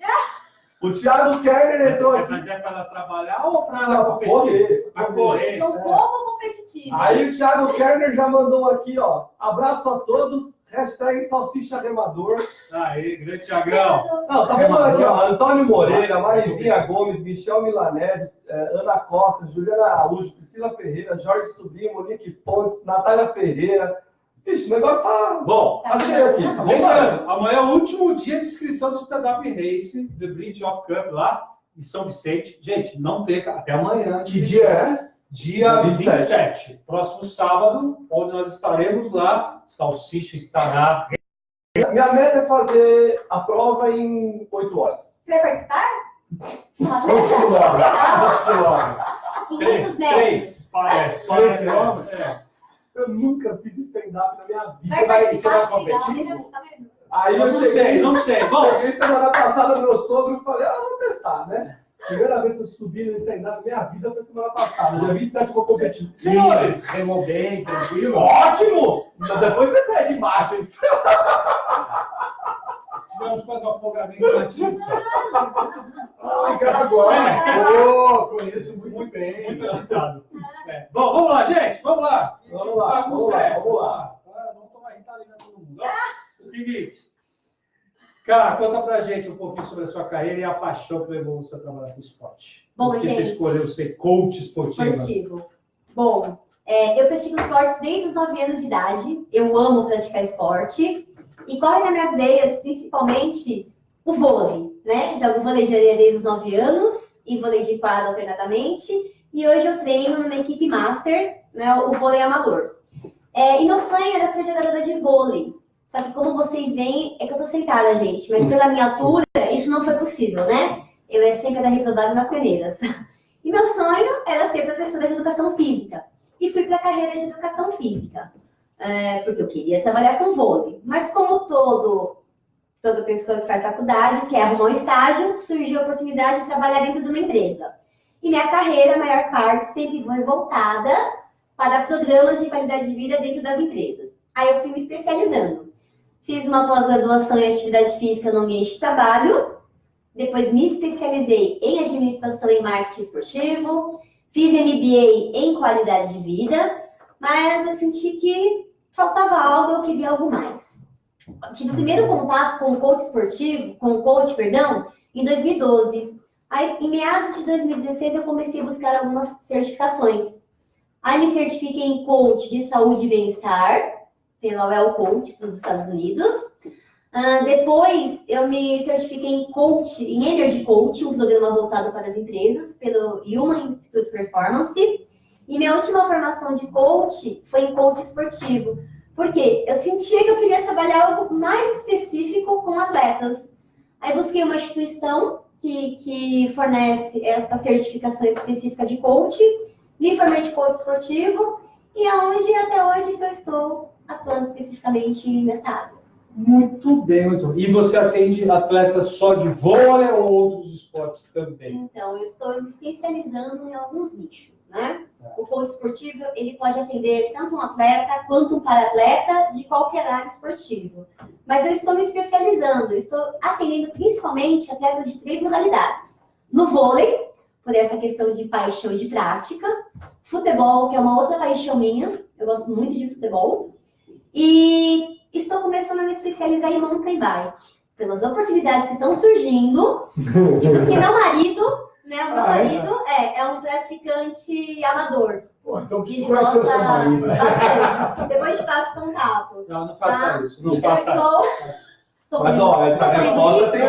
O Thiago Kerner entrou aqui. Mas é para ela trabalhar ou para ela competir? Para correr. São pouco competitivos. Aí o Thiago Kerner já mandou aqui, ó, abraço a todos, hashtag salsicha remador. Aí, grande Thiagão. Não, tá falando aqui, ó, Antônio Moreira, Marizinha Gomes, Michel Milanese, Ana Costa, Juliana Araújo, Priscila Ferreira, Jorge Sobrinho, Monique Pontes, Natália Ferreira. Ixi, o negócio tá bom, tá cheio aqui. Lembrando, amanhã é o último dia de inscrição do Stand-Up Race, The Bridge of Cup, lá em São Vicente. Gente, não perca, até amanhã. Que dia é? Dia 27. Próximo sábado, onde nós estaremos lá, Salsicha estará. Minha meta é fazer a prova em 8 horas. Você vai participar? Quantos quilômetros? 500 metros. Parece. 3 quilômetros? Eu nunca fiz stand-up na minha vida. Você vai competir? Aí Eu não sei. Bom, Cheguei semana passada no meu sogro e falei, vou testar, né? Primeira vez que eu subi no stand-up na minha vida foi semana passada. Dia 27 eu vou competir. senhores, Remou bem, tranquilo. Ótimo! Mas depois você pede imagens. tivemos quase um afogamento na Tissa. Ai, cara, agora. Conheço muito bem. Muito agitado. Bom, vamos lá, gente. Vamos lá. Vamos lá. Vamos tomar Ritalina todo mundo. Seguinte. Cara, conta pra gente um pouquinho sobre a sua carreira e a paixão que levou você a trabalhar com esporte. Bom, Por que você escolheu ser coach esportivo? Bom, eu pratico esportes desde os 9 anos de idade. Eu amo praticar esporte. E corre nas minhas veias, principalmente, o vôlei, né? Jogo vôlei de areia desde os 9 anos e vôlei de quadra alternadamente. E hoje eu treino numa equipe master, né? O vôlei amador. E meu sonho era ser jogadora de vôlei. Só que como vocês veem, é que eu tô sentada, gente. Mas pela minha altura, isso não foi possível, né? Eu ia sempre dar reprovada nas peneiras. E meu sonho era ser professora de educação física. E fui para a carreira de educação física. Porque eu queria trabalhar com vôlei. Mas como toda pessoa que faz faculdade quer arrumar um estágio, surgiu a oportunidade de trabalhar dentro de uma empresa. E minha carreira, a maior parte, sempre foi voltada para programas de qualidade de vida dentro das empresas. Aí eu fui me especializando. Fiz uma pós-graduação em atividade física no ambiente de trabalho, depois me especializei em administração e marketing esportivo, fiz MBA em qualidade de vida, mas eu senti que faltava algo, eu queria algo mais. Tive o primeiro contato com o coach, em 2012. Aí, em meados de 2016, eu comecei a buscar algumas certificações. Aí, me certifiquei em coach de saúde e bem-estar, pela Well Coach dos Estados Unidos. Depois, eu me certifiquei em Energy Coach, um programa voltado para as empresas, pelo Human Institute Performance. E minha última formação de coach foi em coach esportivo. Porque eu sentia que eu queria trabalhar algo mais específico com atletas. Aí busquei uma instituição que fornece essa certificação específica de coach, me formei de coach esportivo e aonde até hoje que eu estou atuando especificamente nessa área. Muito bem, muito bem. E você atende atletas só de vôlei ou outros esportes também? Então, eu estou me especializando em alguns nichos, né? O coach esportivo, ele pode atender tanto um atleta quanto um para-atleta de qualquer área esportiva. Mas eu estou me especializando, estou atendendo principalmente atletas de 3 modalidades. No vôlei, por essa questão de paixão e de prática. Futebol, que é uma outra paixão minha, eu gosto muito de futebol. E estou começando a me especializar em mountain bike, pelas oportunidades que estão surgindo, e porque meu marido, né, é um praticante amador. Pô, então Ele preciso conhecer o seu marido. bastante. Depois te passo contato. Não faça isso. Não Então, faça isso. Mas, ó, essa resposta tem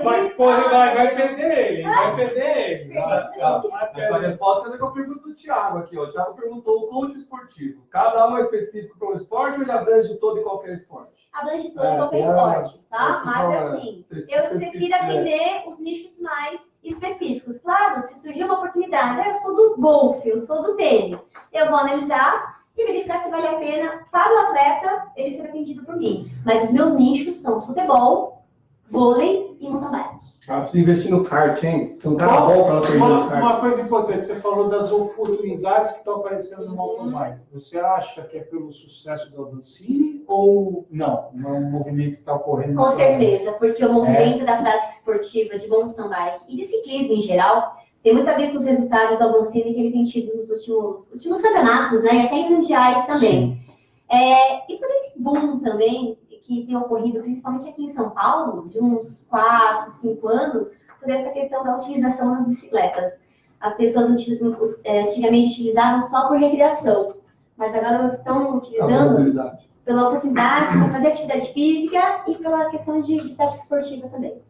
Vai perder ele. Vai perder ele. Essa resposta é que eu pergunto do Thiago aqui, ó. O Thiago perguntou o coach esportivo. Cada um é específico para um esporte ou ele abrange todo e qualquer esporte? Abrange todo e qualquer esporte, tá? Mas assim, eu prefiro atender os nichos mais específicos. Claro, se surgir uma oportunidade, eu sou do golfe, eu sou do tênis, eu vou analisar e verificar se vale a pena para o atleta ele ser atendido por mim. Mas os meus nichos são futebol, vôlei e mountain bike. Precisa investir no kart, hein? Tem um cara bom para aprender no kart. Uma coisa importante, você falou das oportunidades que estão aparecendo no mountain bike. Você acha que é pelo sucesso do Avancini ou não? É um movimento que está ocorrendo? Com certeza, porque o movimento da prática esportiva de mountain bike e de ciclismo em geral tem muito a ver com os resultados do Avancini que ele tem tido nos últimos campeonatos, né? E até em mundiais também. E por esse boom também que tem ocorrido, principalmente aqui em São Paulo, de uns 4, 5 anos, por essa questão da utilização das bicicletas. As pessoas antigamente utilizavam só por recreação, mas agora elas estão utilizando pela oportunidade para fazer atividade física e pela questão de prática esportiva também.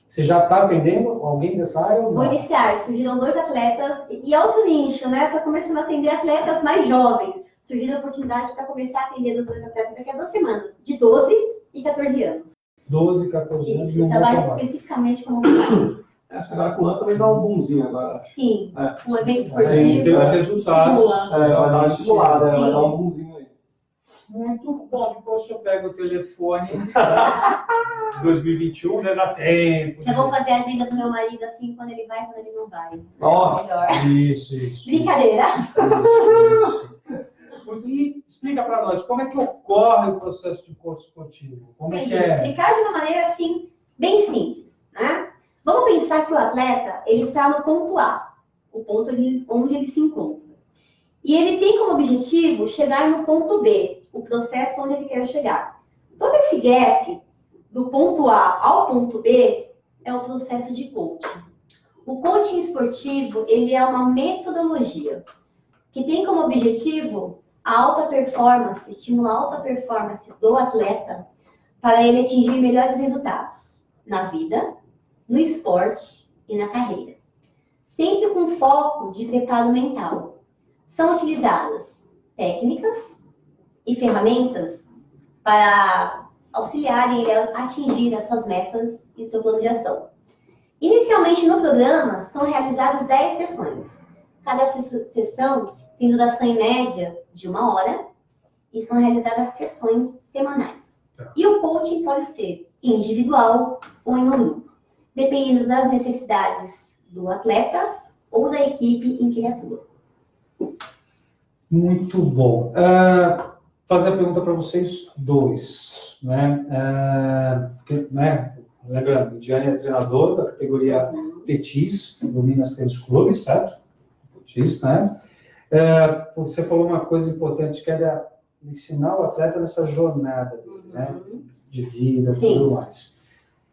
Você já está atendendo alguém dessa área? Ou não? Vou iniciar. Surgiram 2 atletas e outro nicho, né? Estou começando a atender atletas mais jovens. Surgiu a oportunidade para começar a atender os 2 atletas daqui a 2 semanas, de 12 e 14 anos. 12 e 14 anos. Isso, trabalho especificamente com Agora com o também dá um boomzinho agora. Sim, um evento Sim, esportivo. pelos resultados. Vai dar uma estimulada, vai dar um boomzinho aí. Muito bom. Depois eu pego o telefone. 2021, né? Dá tempo. Já vou fazer a agenda do meu marido assim, quando ele vai e quando ele não vai. Ó, Melhor. Isso. Brincadeira. Isso. E explica para nós, como é que ocorre o processo de coach esportivo? Como é que é? Explicar de uma maneira assim, bem simples, né? Vamos pensar que o atleta, ele está no ponto A, o ponto onde ele se encontra. E ele tem como objetivo chegar no ponto B, o processo onde ele quer chegar. Todo esse gap, do ponto A ao ponto B, é o processo de coaching. O coaching esportivo, ele é uma metodologia que tem como objetivo a alta performance, estimular a alta performance do atleta para ele atingir melhores resultados na vida, no esporte e na carreira. Sempre com foco de preparo mental. São utilizadas técnicas e ferramentas para auxiliarem ele a atingir as suas metas e seu plano de ação. Inicialmente no programa são realizadas 10 sessões. Cada sessão tem duração em média de 1 hora e são realizadas sessões semanais. E o coaching pode ser individual ou em um grupo, dependendo das necessidades do atleta ou da equipe em que ele atua. Muito bom. Fazer a pergunta para vocês dois, né? Porque, né? Lembrando, o Gianni é treinador da categoria Petis, do Minas Tênis Clube, certo? Petis, né? Você falou uma coisa importante, que era ensinar o atleta nessa jornada, né? De vida e tudo mais.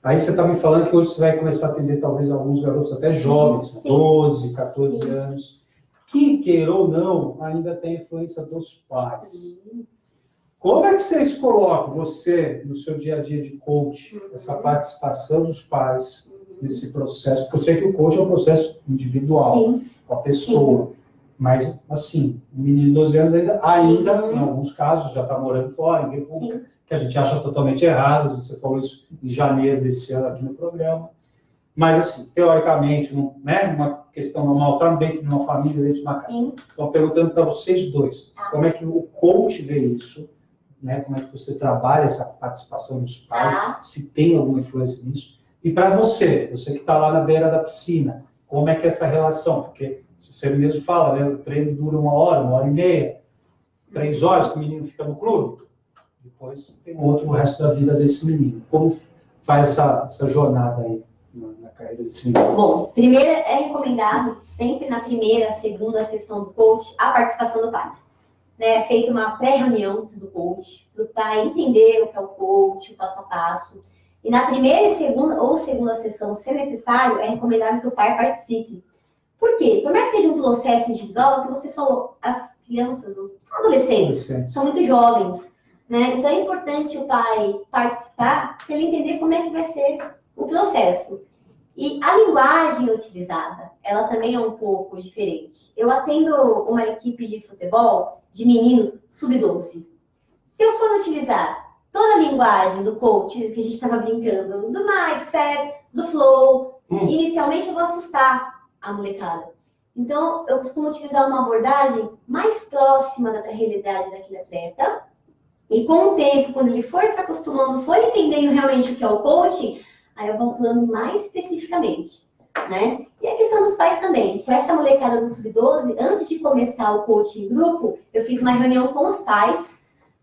Aí você está me falando que hoje você vai começar a atender talvez alguns garotos até jovens, 12, 14 anos, que, queira ou não, ainda tem a influência dos pais. Como é que vocês colocam, você, no seu dia a dia de coach, essa participação dos pais nesse processo? Porque eu sei que o coach é um processo individual, com a pessoa. Mas, assim, o menino de 12 anos ainda em alguns casos, já está morando fora, em República, que a gente acha totalmente errado. Você falou isso em janeiro desse ano aqui no programa. Mas, assim, teoricamente, né, uma questão normal, está dentro de uma família, dentro de uma casa. Estou perguntando para vocês dois, como é que o coach vê isso? Né, como é que você trabalha essa participação dos pais, se tem alguma influência nisso? E para você que está lá na beira da piscina, como é que é essa relação? Porque você mesmo fala, né, o treino dura 1 hora, 1h30, 3 horas que o menino fica no clube, depois tem o resto da vida desse menino. Como faz essa jornada aí na carreira desse menino? Bom, primeiro é recomendado, sempre na primeira, segunda sessão do coach, a participação do pai. É feita uma pré-reunião do coach, para o pai entender o que é o coach, o passo a passo. E na primeira e segunda sessão, se necessário, é recomendável que o pai participe. Por quê? Por mais que seja um processo individual, o que você falou, as crianças, os adolescentes, são muito jovens, né? Então é importante o pai participar para ele entender como é que vai ser o processo. E a linguagem utilizada, ela também é um pouco diferente. Eu atendo uma equipe de futebol de meninos sub-12. Se eu for utilizar toda a linguagem do coach, que a gente estava brincando, do mindset, do flow, inicialmente eu vou assustar a molecada. Então, eu costumo utilizar uma abordagem mais próxima da realidade daquele atleta. E com o tempo, quando ele for se acostumando, for entendendo realmente o que é o coaching, aí eu vou falando mais especificamente, né? E a questão dos pais também. Com essa molecada do Sub-12, antes de começar o coaching em grupo, eu fiz uma reunião com os pais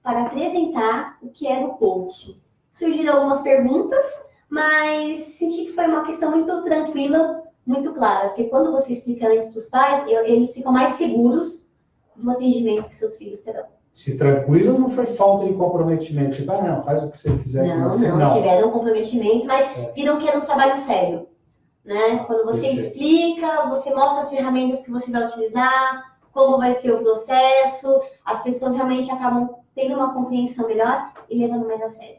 para apresentar o que era o coaching. Surgiram algumas perguntas, mas senti que foi uma questão muito tranquila, muito clara. Porque quando você explica antes para os pais, eles ficam mais seguros do atendimento que seus filhos terão. Se tranquilo, não foi falta de comprometimento. Tipo, não, faz o que você quiser. Não, tiveram comprometimento, mas viram que era um trabalho sério. Né? Quando você explica, você mostra as ferramentas que você vai utilizar, como vai ser o processo, as pessoas realmente acabam tendo uma compreensão melhor e levando mais a sério.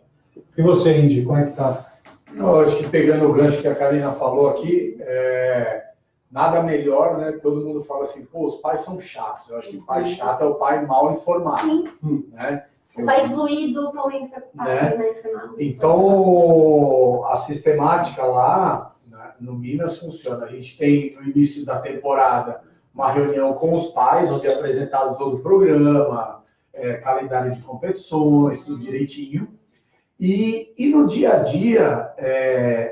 E você, Indy, como é que tá? Eu acho que pegando o gancho que a Karina falou aqui, nada melhor, né? Todo mundo fala assim, pô, os pais são chatos. Eu acho que o pai chato é o pai mal informado. Sim. Né? O pai excluído, o pai informado. Então, a sistemática lá, né, no Minas funciona. A gente tem, no início da temporada, uma reunião com os pais, onde é apresentado todo o programa, calendário de competições, tudo direitinho. E no dia a dia,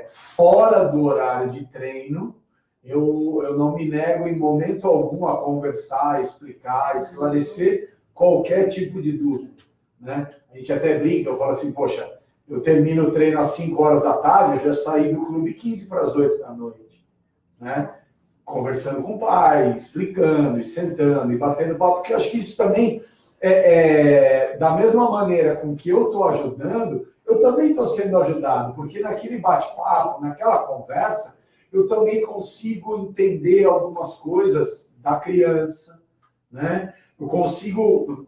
fora do horário de treino, eu não me nego em momento algum a conversar, explicar, esclarecer qualquer tipo de dúvida. Né? A gente até brinca, eu falo assim, poxa, eu termino o treino às 5 horas da tarde, eu já saí do clube 15 para as 8 da noite. Né? Conversando com o pai, explicando, e sentando, e batendo papo, porque eu acho que isso também, da mesma maneira com que eu estou ajudando, eu também estou sendo ajudado, porque naquele bate-papo, naquela conversa, eu também consigo entender algumas coisas da criança, né? Eu consigo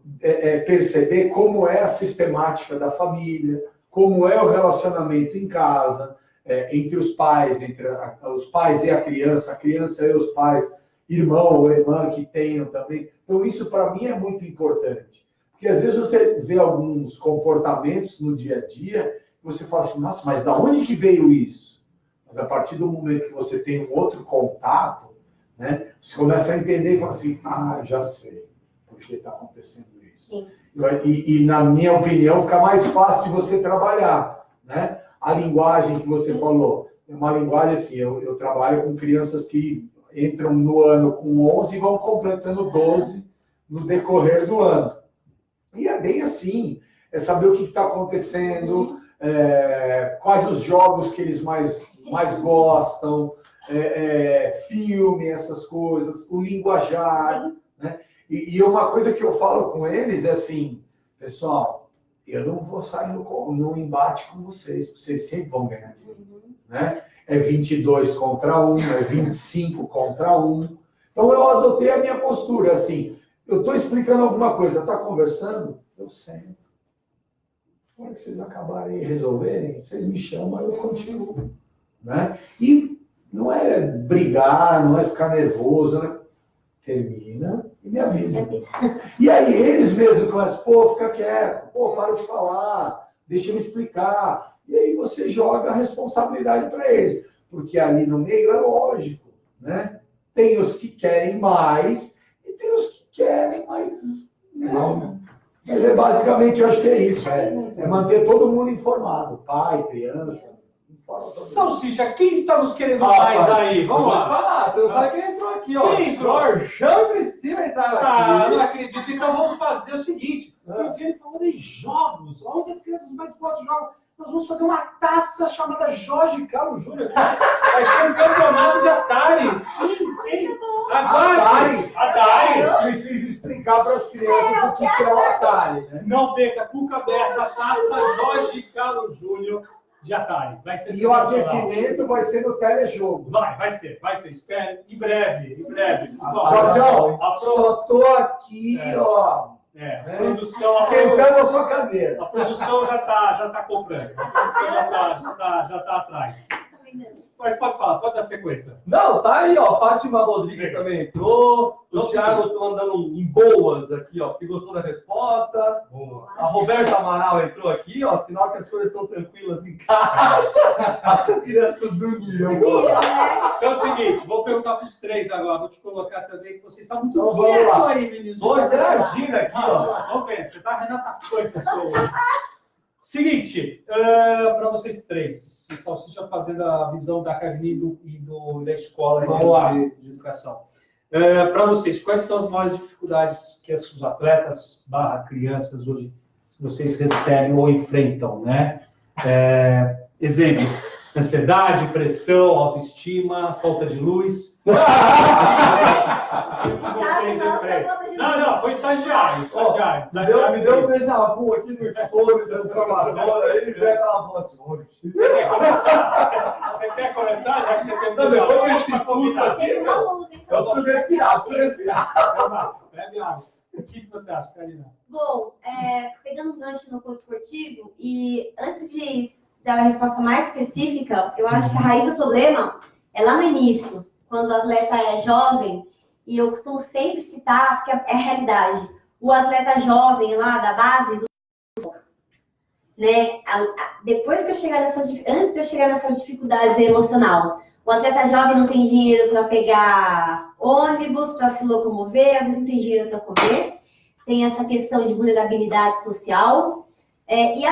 perceber como é a sistemática da família, como é o relacionamento em casa, entre os pais e a criança e os pais, irmão ou irmã que tenham também. Então, isso para mim é muito importante. Porque às vezes você vê alguns comportamentos no dia a dia e você fala assim, nossa, mas da onde que veio isso? Mas a partir do momento que você tem um outro contato, né, você começa a entender e fala assim, já sei por que está acontecendo isso. Sim. E, na minha opinião, fica mais fácil de você trabalhar, né? A linguagem que você falou, é uma linguagem assim, eu trabalho com crianças que entram no ano com 11 e vão completando 12 no decorrer do ano. E é bem assim, é saber o que está acontecendo, quais os jogos que eles mais gostam, filme, essas coisas, o linguajar, né? E uma coisa que eu falo com eles é assim, pessoal, eu não vou sair no embate com vocês sempre vão ganhar de mim, né? É 22 contra 1, é 25 contra 1. Então eu adotei a minha postura, assim, eu estou explicando alguma coisa, está conversando? Eu sento. Na hora que vocês acabarem e resolverem, vocês me chamam, eu continuo, né? E não é brigar, não é ficar nervoso, né? Termina e me avisa. E aí eles mesmos começam, fica quieto, para de falar, deixa eu explicar. E aí você joga a responsabilidade para eles. Porque ali no meio é lógico, né? Tem os que querem mais e tem os que querem mais não. Mas basicamente, eu acho que é isso. É manter todo mundo informado. Pai, criança. Salsicha, quem está nos querendo mais aí? Vamos lá. Falar, você não sabe quem entrou aqui, ó. Quem entrou? Jorjão Priscila entraram aqui. Não acredito. Então vamos fazer o seguinte. O dia falou de jogos. Onde as crianças mais gostam de jogos? Nós vamos fazer uma taça chamada Jorge Carlos Júnior. Vai ser um campeonato de Atari. Sim. Atari. Precisa explicar para as crianças o que é o Atari, né? Não perca, cuca aberta, taça Jorge Carlos Júnior de Atari. Vai ser e o aquecimento vai ser no telejogo. Vai ser. Espere, em breve. Jorjão, só tô aqui, ó. Produção. Sentando a sua cadeira. A produção já tá comprando. A produção já tá atrás. Mas pode falar, pode dar sequência. Não, tá aí, ó. Fátima Rodrigues também entrou. O Thiago tá mandando em boas aqui, ó, que gostou da resposta. Boa. A Roberta Amaral entrou aqui, ó. Sinal que as coisas estão tranquilas em casa. Acho que as crianças dormiram. Então é o seguinte, vou perguntar para os três agora. Vou te colocar também que você está muito então, quieto aí, meninos. Vou interagir aqui, ó. Vamos ver, você tá Renata Foi, pessoal. Seguinte, para vocês três, Salsicha fazendo a visão da academia e da escola de educação. Para vocês, quais são as maiores dificuldades que os atletas / crianças hoje vocês recebem ou enfrentam, né? Exemplo, ansiedade, pressão, autoestima, falta de luz. Vocês enfrentam. Não, foi estagiário. Me deu um beija-vu aqui no estouro da Salvador, aí ele veio aquela voz. Você quer começar? Já que você tem um beija-vu? Depois desse susto aqui, eu preciso respirar. Bebe água. O que você acha, Karina? Bom, pegando um gancho no ponto esportivo, e antes de dar a resposta mais específica, eu acho que a raiz do problema é lá no início, quando o atleta é jovem, e eu costumo sempre citar, porque é a realidade, o atleta jovem lá da base, né? Depois que eu chegar antes de eu chegar nessas dificuldades emocional, o atleta jovem não tem dinheiro para pegar ônibus, para se locomover, às vezes não tem dinheiro para comer, tem essa questão de vulnerabilidade social, e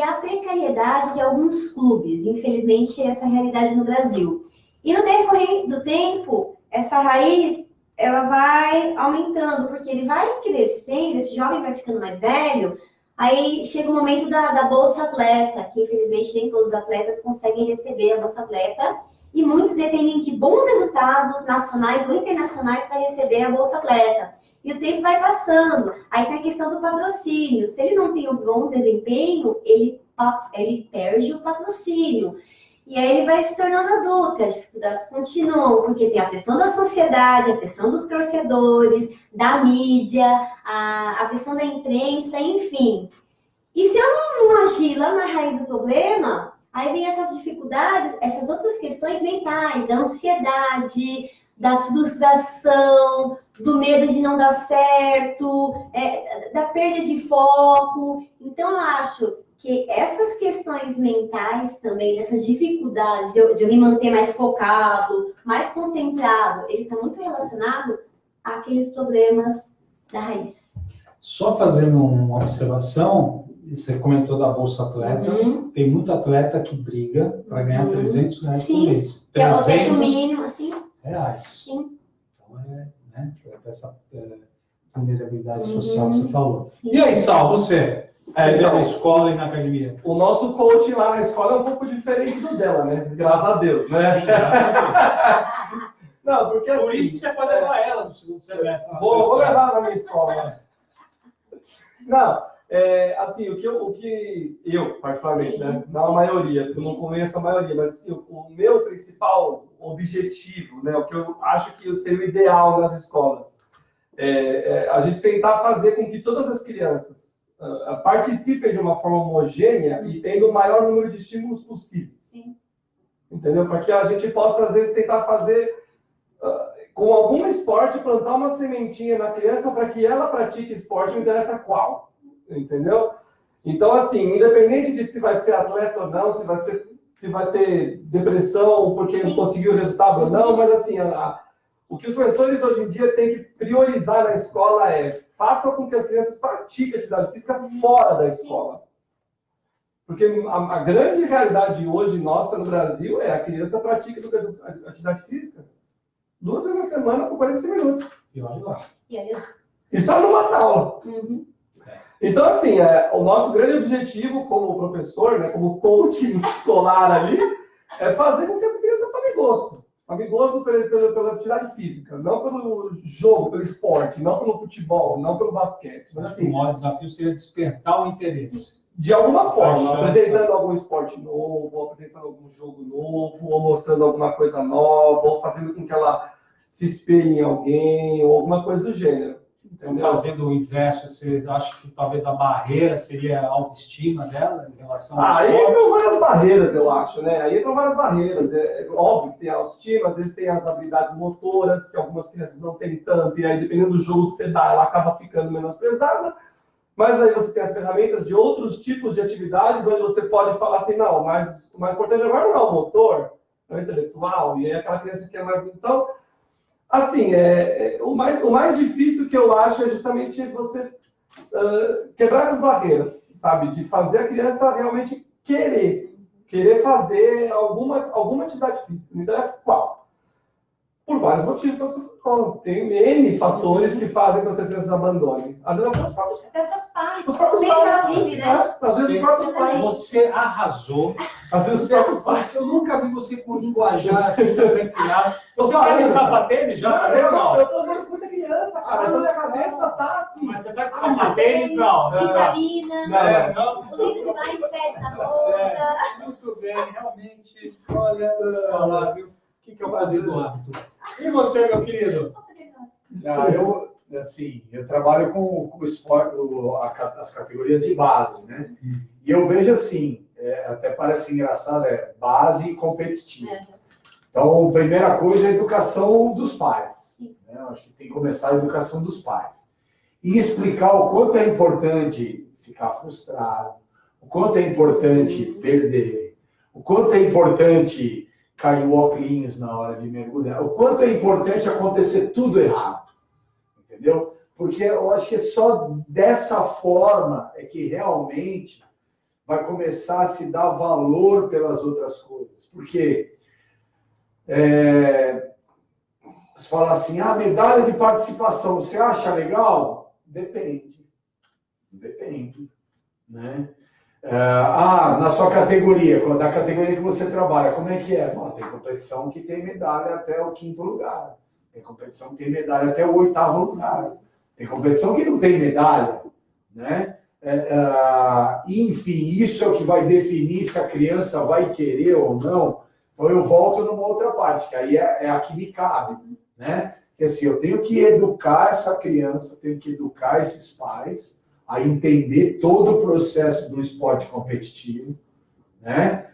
a precariedade de alguns clubes, infelizmente, essa é a realidade no Brasil. E no decorrer do tempo, essa raiz, ela vai aumentando, porque ele vai crescendo, esse jovem vai ficando mais velho, aí chega o momento da Bolsa Atleta, que infelizmente nem todos os atletas conseguem receber a Bolsa Atleta, e muitos dependem de bons resultados nacionais ou internacionais para receber a Bolsa Atleta. E o tempo vai passando. Aí tem a questão do patrocínio. Se ele não tem um bom desempenho, ele perde o patrocínio. E aí ele vai se tornando adulto, e as dificuldades continuam, porque tem a pressão da sociedade, a pressão dos torcedores, da mídia, a pressão da imprensa, enfim. E se eu não agir lá na raiz do problema, aí vem essas dificuldades, essas outras questões mentais, da ansiedade, da frustração, do medo de não dar certo, da perda de foco. Então, eu acho que essas questões mentais também, dessas dificuldades de eu me manter mais focado, mais concentrado, ele está muito relacionado àqueles problemas da raiz. Só fazendo uma observação, você comentou da Bolsa Atleta, tem muito atleta que briga para ganhar R$300 por mês. Que é o teto mínimo, assim. Reais. Sim. Então, essa vulnerabilidade social que você falou. Sim. E aí, Sal, você? Na escola e na academia? O nosso coach lá na escola é um pouco diferente do dela, né? Graças a Deus, né? Não, porque assim... Por isso que você pode levar ela no segundo semestre. Vou levar na minha escola, né? Não, assim, o que eu, particularmente, né? Não a maioria, porque eu não conheço a maioria, mas assim, o meu principal objetivo, né? O que eu acho que seria o ideal nas escolas, a gente tentar fazer com que todas as crianças participem de uma forma homogênea e tendo o maior número de estímulos possível. Sim. Entendeu? Para que a gente possa, às vezes, tentar fazer, com algum esporte, plantar uma sementinha na criança para que ela pratique esporte, não interessa qual. Entendeu? Então, assim, independente de se vai ser atleta ou não, se vai ter depressão porque não conseguiu o resultado ou não, mas, assim, o que os professores hoje em dia têm que priorizar na escola façam com que as crianças pratiquem atividade física fora da escola. Porque a grande realidade hoje nossa no Brasil é a criança pratica atividade física 2 vezes na semana por 45 minutos. E olha lá. E só numa aula. Então, assim, o nosso grande objetivo como professor, né, como coaching escolar ali, é fazer com que as crianças tomem gosto. Tomem gosto pela atividade física, não pelo jogo, pelo esporte, não pelo futebol, não pelo basquete. Mas, assim, o maior desafio seria despertar o interesse. De alguma forma, apresentando algum esporte novo, ou apresentando algum jogo novo, ou mostrando alguma coisa nova, ou fazendo com que ela se espelhe em alguém, ou alguma coisa do gênero. Entendeu? Fazendo o inverso, você acha que talvez a barreira seria a autoestima dela em relação ao Aí esporte? entram várias barreiras, eu acho, né? Aí entram várias barreiras. É óbvio que tem a autoestima, às vezes tem as habilidades motoras, que algumas crianças não têm tanto, e aí dependendo do jogo que você dá, ela acaba ficando menosprezada. Mas aí você tem as ferramentas de outros tipos de atividades, onde você pode falar assim, não, mas o mais importante agora não é o motor, é o intelectual, e é aquela criança que é mais... Então, assim, o mais difícil que eu acho é justamente você quebrar essas barreiras, sabe? De fazer a criança realmente querer fazer alguma atividade física, não interessa qual. Por vários motivos, como você falou. Tem N fatores que fazem com que as crianças abandonem. Às vezes até os próprios pais. Os próprios pais. Às vezes os próprios pais. Você arrasou. Às vezes os próprios pais. Eu nunca vi você com linguajar assim, enfiado. Você quer de sapatênis já? Eu tô vendo muita criança, cara. Então minha cabeça tá assim. Mas você tá de sapatênis, não? Vitamina. Não. O livro de mais pede na bolsa. Muito bem, realmente. Olha, falar, viu? O que é o poder do hábito? E você, meu querido? Eu trabalho com o esporte, as categorias de base, né? E eu vejo assim, até parece engraçado, base e competitiva. Então, a primeira coisa é a educação dos pais. Né? Eu acho que tem que começar a educação dos pais. E explicar o quanto é importante ficar frustrado, o quanto é importante perder, o quanto é importante cair o óculos na hora de mergulhar, o quanto é importante acontecer tudo errado. Entendeu? Porque eu acho que só dessa forma é que realmente vai começar a se dar valor pelas outras coisas. Porque você fala assim, medalha de participação, você acha legal? Depende. Né? Na sua categoria, da categoria que você trabalha, como é que é? Tem competição que tem medalha até o 5º lugar. Tem competição que tem medalha até o 8º lugar. Tem competição que não tem medalha, né? Enfim, isso é o que vai definir se a criança vai querer ou não. Então eu volto numa outra parte, que aí é a que me cabe, né? Que assim, eu tenho que educar essa criança, tenho que educar esses pais a entender todo o processo do esporte competitivo, né?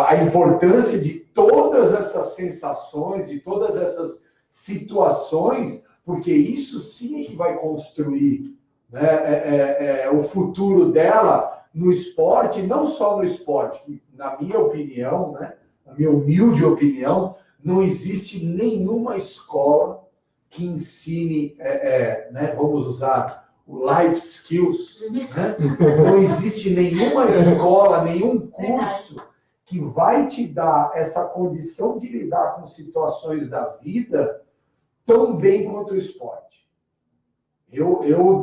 A importância de todas essas sensações, de todas essas situações, porque isso sim é que vai construir, né, o futuro dela no esporte, não só no esporte, que, na minha opinião, né, na minha humilde opinião, não existe nenhuma escola que ensine, né, vamos usar o life skills, né? Não existe nenhuma escola, nenhum curso que vai te dar essa condição de lidar com situações da vida tão bem quanto o esporte. Eu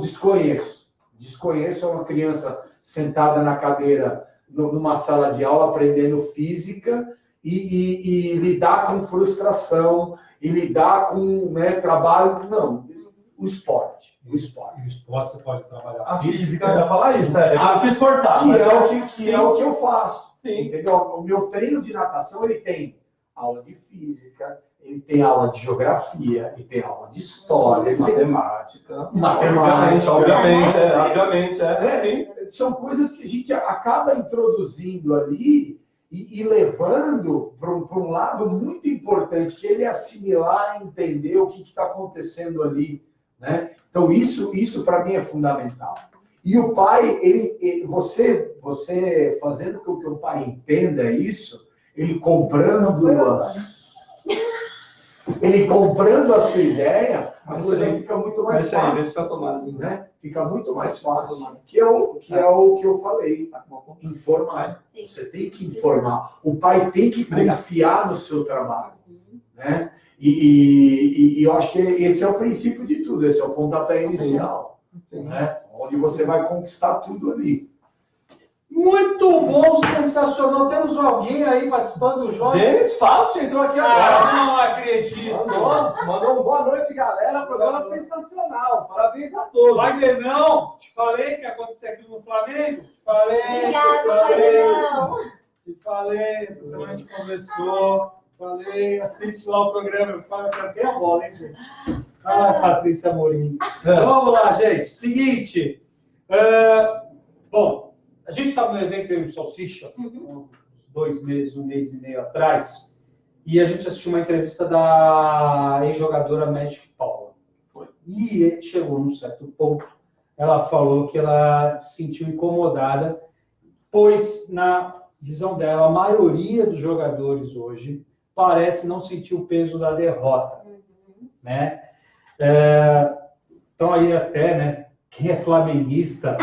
desconheço uma criança sentada na cadeira numa sala de aula aprendendo física e lidar com frustração e lidar com, né, trabalho. Não, o esporte. No esporte você pode trabalhar a física. Eu ia falar isso, eu quis cortar. Que é o que eu faço. Sim. Entendeu? O meu treino de natação, ele tem aula de física, ele tem aula de geografia, ele tem aula de história, ele matemática. Obviamente. Sim. São coisas que a gente acaba introduzindo ali e levando para um lado muito importante, que ele é assimilar e entender o que está acontecendo ali, né? Então, isso para mim é fundamental. E o pai, você fazendo com que o pai entenda isso, ele comprando a sua ideia, a coisa fica muito mais fácil. Né? Fica muito mais fácil. Que é o que eu falei. Informar. Você tem que informar. O pai tem que confiar no seu trabalho. Né? E eu acho que esse é o princípio de tudo, esse é o pontapé inicial. Sim. Né? Onde você vai conquistar tudo ali. Muito bom, sensacional. Temos alguém aí participando do jogo. Denis Fausto entrou aqui agora. Não acredito. Mandou um boa noite, galera. Programa sensacional. Parabéns a todos. Wagnerão, te falei que ia acontecer aqui no Flamengo? Te falei, essa semana a gente conversou. Falei, assiste lá o programa. Eu falo, cadê a bola, hein, gente? Patrícia Amorim. Vamos lá, gente. Seguinte. Bom, a gente estava no evento em Salsicha, uns 2 meses, 1 mês e meio atrás, e a gente assistiu uma entrevista da ex-jogadora Magic Paula. E chegou num certo ponto, ela falou que ela se sentiu incomodada, pois, na visão dela, a maioria dos jogadores hoje parece não sentir o peso da derrota. Né? Então, aí até, né? Quem é flamenguista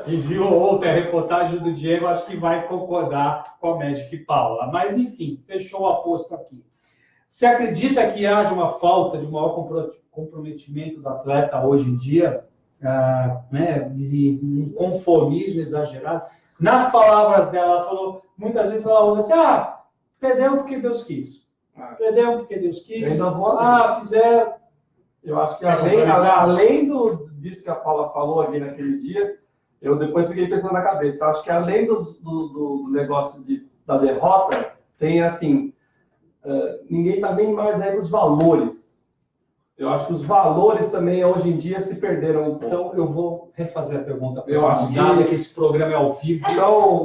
e viu ontem a reportagem do Diego, acho que vai concordar com a Magic Paula. Mas, enfim, fechou o aposto aqui. Você acredita que haja uma falta de maior comprometimento do atleta hoje em dia? Né, um conformismo exagerado? Nas palavras dela, ela falou, muitas vezes ela ouve assim, perdeu porque Deus quis. Perdeu porque Deus quis. Fizeram. Eu acho que além disso que a Paula falou ali naquele dia, eu depois fiquei pensando na cabeça. Eu acho que além do negócio da derrota, tem assim, ninguém está nem mais aí nos valores. Eu acho que os valores também hoje em dia se perderam um pouco. Então eu vou refazer a pergunta. Eu acho que esse programa é ao vivo.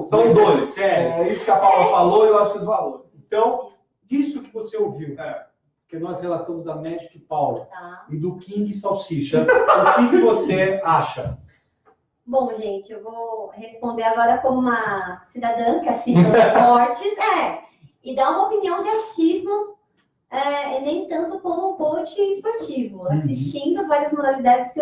São dois. É isso que a Paula falou, eu acho que os valores. Então, disso que você ouviu, que nós relatamos da Magic Paula e do King Salsicha, o que você acha? Bom, gente, eu vou responder agora como uma cidadã que assiste aos esportes, e dar uma opinião de achismo, e nem tanto como um coach esportivo, assistindo várias modalidades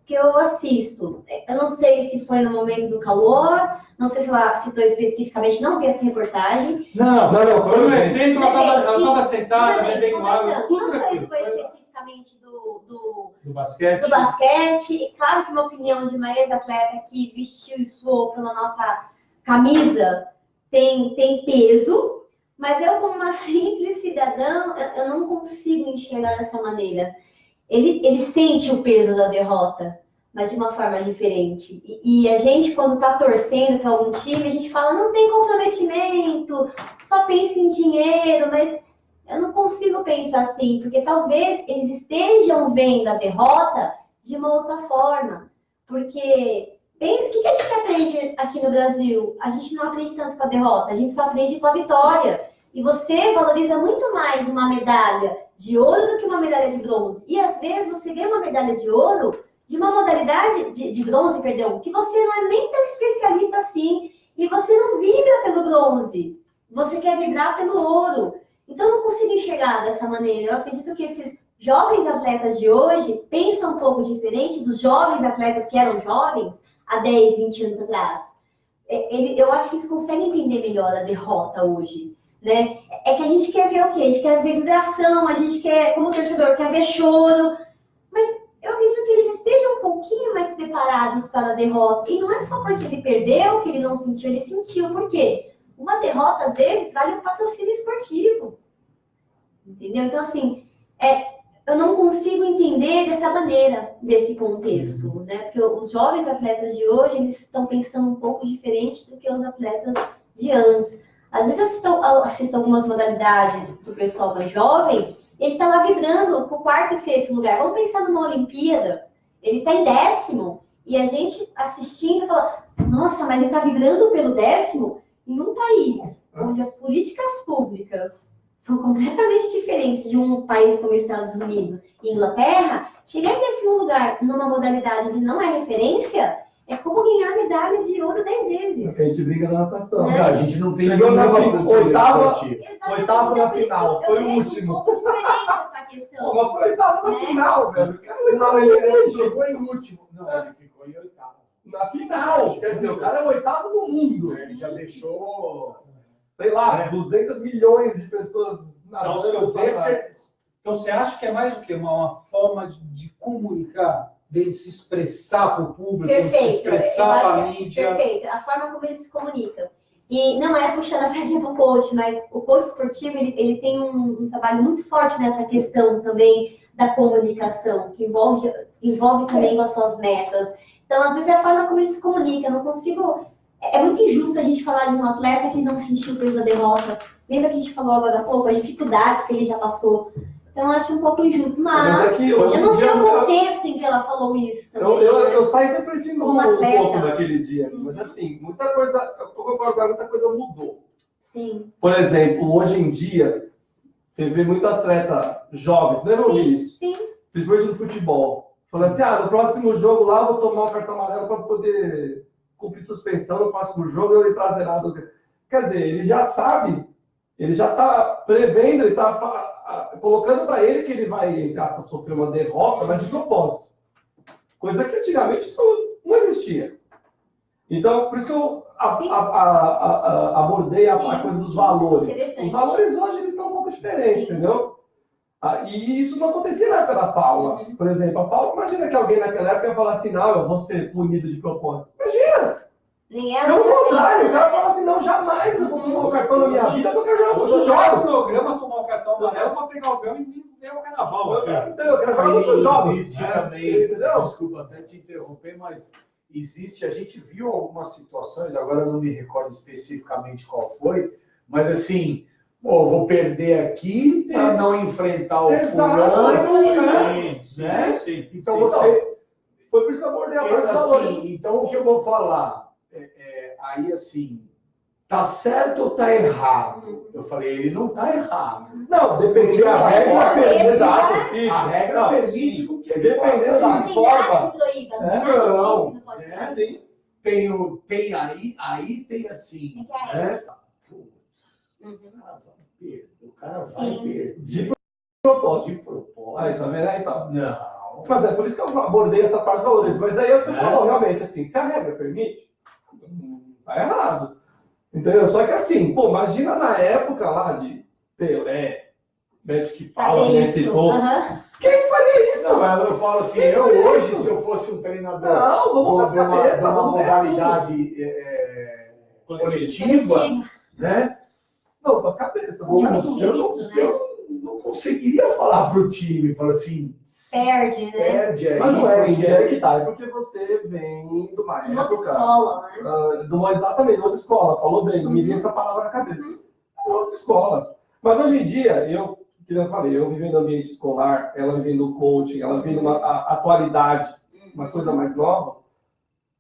que eu assisto. Eu não sei se foi no momento do calor, não sei se ela citou especificamente, não vi essa reportagem. Não, foi no evento, ela estava sentada, bebendo água, tudo não sei tranquilo. se foi especificamente do basquete. Do basquete. E claro que uma opinião de uma ex-atleta que vestiu e suou pela nossa camisa tem peso, mas eu, como uma simples cidadã, eu não consigo enxergar dessa maneira. Ele sente o peso da derrota, mas de uma forma diferente. E a gente, quando está torcendo para algum time, a gente fala, não tem comprometimento, só pensa em dinheiro, mas eu não consigo pensar assim, porque talvez eles estejam vendo a derrota de uma outra forma. Porque, o que a gente aprende aqui no Brasil? A gente não aprende tanto com a derrota, a gente só aprende com a vitória. E você valoriza muito mais uma medalha de ouro do que uma medalha de bronze. E às vezes você ganha uma medalha de ouro de uma modalidade de bronze, perdão, que você não é nem tão especialista assim, e você não vibra pelo bronze. Você quer vibrar pelo ouro. Então, eu não consigo enxergar dessa maneira. Eu acredito que esses jovens atletas de hoje pensam um pouco diferente dos jovens atletas que eram jovens há 10, 20 anos atrás. Eu acho que eles conseguem entender melhor a derrota hoje, né? É que a gente quer ver o quê? A gente quer ver vibração, a gente quer, como torcedor, quer ver choro. Mas eu acredito que eles estejam um pouquinho mais preparados para a derrota. E não é só porque ele perdeu que ele não sentiu, ele sentiu. Por quê? Uma derrota, às vezes, vale um patrocínio esportivo. Entendeu? Então, assim, eu não consigo entender dessa maneira, desse contexto, né? Porque os jovens atletas de hoje, eles estão pensando um pouco diferente do que os atletas de antes. Às vezes eu assisto algumas modalidades do pessoal mais jovem, ele está lá vibrando pro quarto e sexto lugar. Vamos pensar numa Olimpíada, ele está em 10º, e a gente assistindo fala, nossa, mas ele está vibrando pelo 10º em um país onde as políticas públicas são completamente diferentes de um país como Estados Unidos e Inglaterra. Chegar em 10º lugar numa modalidade que não é referência é como ganhar medalha de ouro 10 vezes. A gente briga na natação. Né? A gente não tem Chegou na oitava Exatamente, na final, eu foi o vejo último. um pouco diferente essa questão. Mas foi oitavo na Né? final, velho. Não, ele chegou em último. Não, ele ficou em oitavo. Na final. Quer dizer, o cara é o oitavo do mundo. Ele já deixou. Sei lá, É. 200 milhões de pessoas Então, se eu nadando. ver, então, você acha que é mais o quê? Uma forma de comunicar, dele se expressar para o público, se Perfeito, expressar para a eu acho que mídia? perfeito, a forma como eles se comunicam. E não é puxando a sardinha para o coach, mas o coach esportivo, ele tem um trabalho muito forte nessa questão também da comunicação, que envolve também com as suas metas. Então, às vezes, é a forma como ele se comunica. Eu não consigo... É muito injusto a gente falar de um atleta que não sentiu o peso da derrota. Lembra que a gente falou agora há pouco, as dificuldades que ele já passou. Então, eu acho um pouco injusto, mas é que eu hoje não em sei dia o contexto em que ela falou isso também. eu saio refletindo Como um atleta. pouco daquele dia. Mas assim, muita coisa, eu concordo, muita coisa mudou. Sim. Por exemplo, hoje em dia, você vê muito atleta jovens, lembra disso? Sim. Principalmente no futebol. Falando assim, no próximo jogo lá eu vou tomar um cartão amarelo para poder cumprir suspensão no próximo jogo, eu entrar zerado. Quer dizer, ele já sabe, ele já está prevendo, ele está colocando para ele que ele vai, entre aspas, sofrer uma derrota, mas de propósito. Coisa que antigamente isso não existia. Então, por isso que eu abordei a coisa dos valores. Os valores hoje eles estão um pouco diferentes, entendeu? E isso não acontecia na época da Paula. Por exemplo, a Paula, imagina que alguém naquela época ia falar assim, não, eu vou ser punido de propósito. Imagina! Nem ela. Pelo contrário, o cara fala assim, não, jamais eu vou tomar um cartão na minha vida, porque eu quero jogar Hoje muitos eu jogo no jogos. programa, tomar o cartão amarelo para pegar o avião e ver o carnaval. Eu quero jogar muitos jogos. Existe também, entendeu? desculpa até te interromper, mas existe, a gente viu algumas situações, agora eu não me recordo especificamente qual foi, mas assim, vou perder aqui para não enfrentar o fulano, né? Sim. Então você... Foi por isso que eu abordei a parte dos valores. Assim, então o que eu vou falar, aí assim, tá certo ou tá errado? Eu falei, ele não tá errado. Não, depende Porque a regra permite, Exato. a regra Não, permite sim. com que ele Dependendo faça da Não isso. tem nada que proíba. Não, Não pode né? fazer. Sim. Tem aí tem assim, É que é né? isso. Uhum. O cara vai Sim. perder. De propósito. De propósito. Aí, tá vendo? Então, Não. mas por isso que eu abordei essa parte dos valores. Mas aí você falou, realmente, assim, se a regra permite, tá errado. Entendeu? Só que assim, imagina na época lá de Pelé, Magic Paula, Fazer Messi, isso. Aham. quem faria isso? Não, eu falo assim, eu hoje, se eu fosse um treinador Não, vamos de com a cabeça, uma vamos ver modalidade coletiva, Coletivo. né? Não, com as cabeças. E é muito Eu visto, eu não conseguiria falar pro time, falar assim, Perde, né? perde aí. mas não é porque que tá, é porque você vem de uma Uma época, escola, né? exatamente, outra escola, falou bem, não me vinha essa palavra na cabeça. É outra escola. Mas hoje em dia, que eu falei, eu vivendo no ambiente escolar, ela vivendo no coaching, ela vivendo uma atualidade, uma coisa mais nova,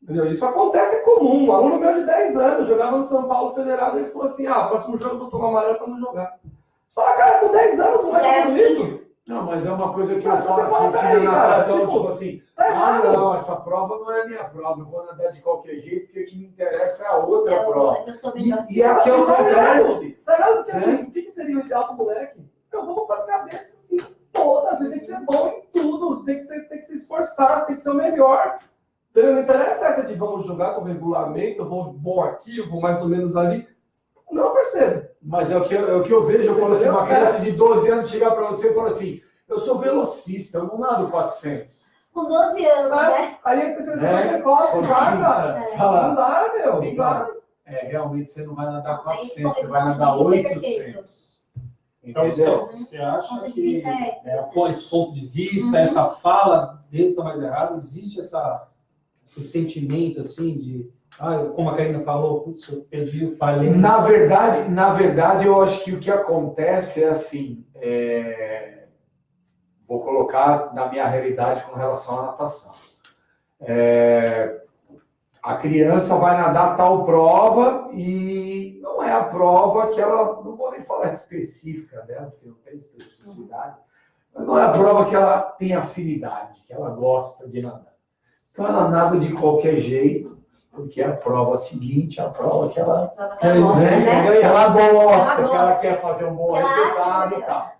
entendeu? Isso acontece, é comum. Um aluno meu de 10 anos jogava no São Paulo Federado e ele falou assim, próximo jogo eu vou tomar amarelo para não jogar. Você fala, cara, com 10 anos não vai fazer isso. Não, mas é uma coisa que eu Mas você falo fala, que peraí, na cara, natação, tipo, tipo assim, tá errado. não, essa prova não é a minha prova, eu vou nadar de qualquer jeito, porque o que me interessa é a outra prova. Eu sou melhor. E é o que acontece. Tá ligado? Porque É. assim, o que seria o ideal pro moleque? Eu vou com as cabeças assim, todas. Você tem que ser bom em tudo. Você tem que se esforçar, você tem que ser o melhor. Entendeu? Não interessa essa de vamos jogar com regulamento, eu vou bom aqui, eu vou mais ou menos ali. Não, parceiro. Mas é o que eu vejo, eu falo assim, uma criança de 12 anos chegar para você e falar assim, eu sou velocista, eu não nado 400. Com 12 anos, né? Aí a especialização É. é negócio, não vai, cara. Fala. Não dá, meu. Não dá. Realmente você não vai nadar Aí, 400, você esse vai ponto nadar de vista é 800. Então, Entendeu? você acha Ponto de que vista é esse ponto de vista, essa fala deles está mais errada? Existe esse sentimento, assim, de... como a Karina falou, putz, eu perdi, falei... Na verdade, eu acho que o que acontece é assim, vou colocar na minha realidade com relação à natação. A criança vai nadar tal prova e não é a prova que ela, não vou nem falar específica dela, porque não tem especificidade, mas não é a prova que ela tem afinidade, que ela gosta de nadar. Então ela nada de qualquer jeito, porque a prova seguinte, a prova que ela, Que ela gosta, né, né? que ela gosta, Ela que ela quer fazer um bom Ela acha resultado e melhor. tal.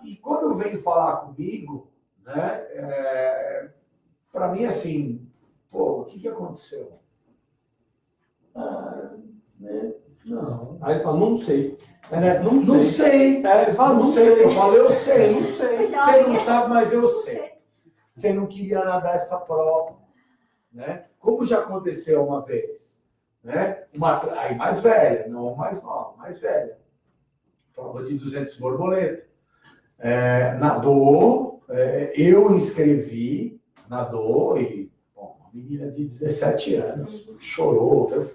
E quando vem falar comigo, né, para mim, assim, pô, o que aconteceu? Não. Aí ele fala, não sei. Não sei. Ele fala, Não sei. Eu falo, eu sei. Não sei. Você não sabe, mas eu sei. Você não queria nadar essa prova, né? Como já aconteceu uma vez, né? Aí mais velha, não mais nova, mais velha. Prova de 200 borboleta. Nadou, eu inscrevi, nadou e, bom, uma menina de 17 anos chorou. Eu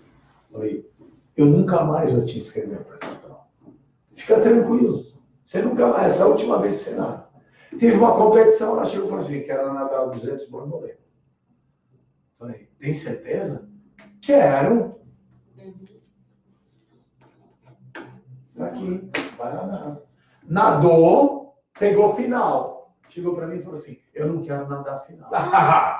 falei, eu nunca mais vou te inscrever para essa prova. Fica tranquilo. Você nunca mais, essa última vez que você nada. Teve uma competição, ela chegou e falou assim, quero nadar 200 borboleta. Falei, tem certeza? Quero. Aqui, vai nadar. Nadou, pegou final. Chegou para mim e falou assim, eu não quero nadar final.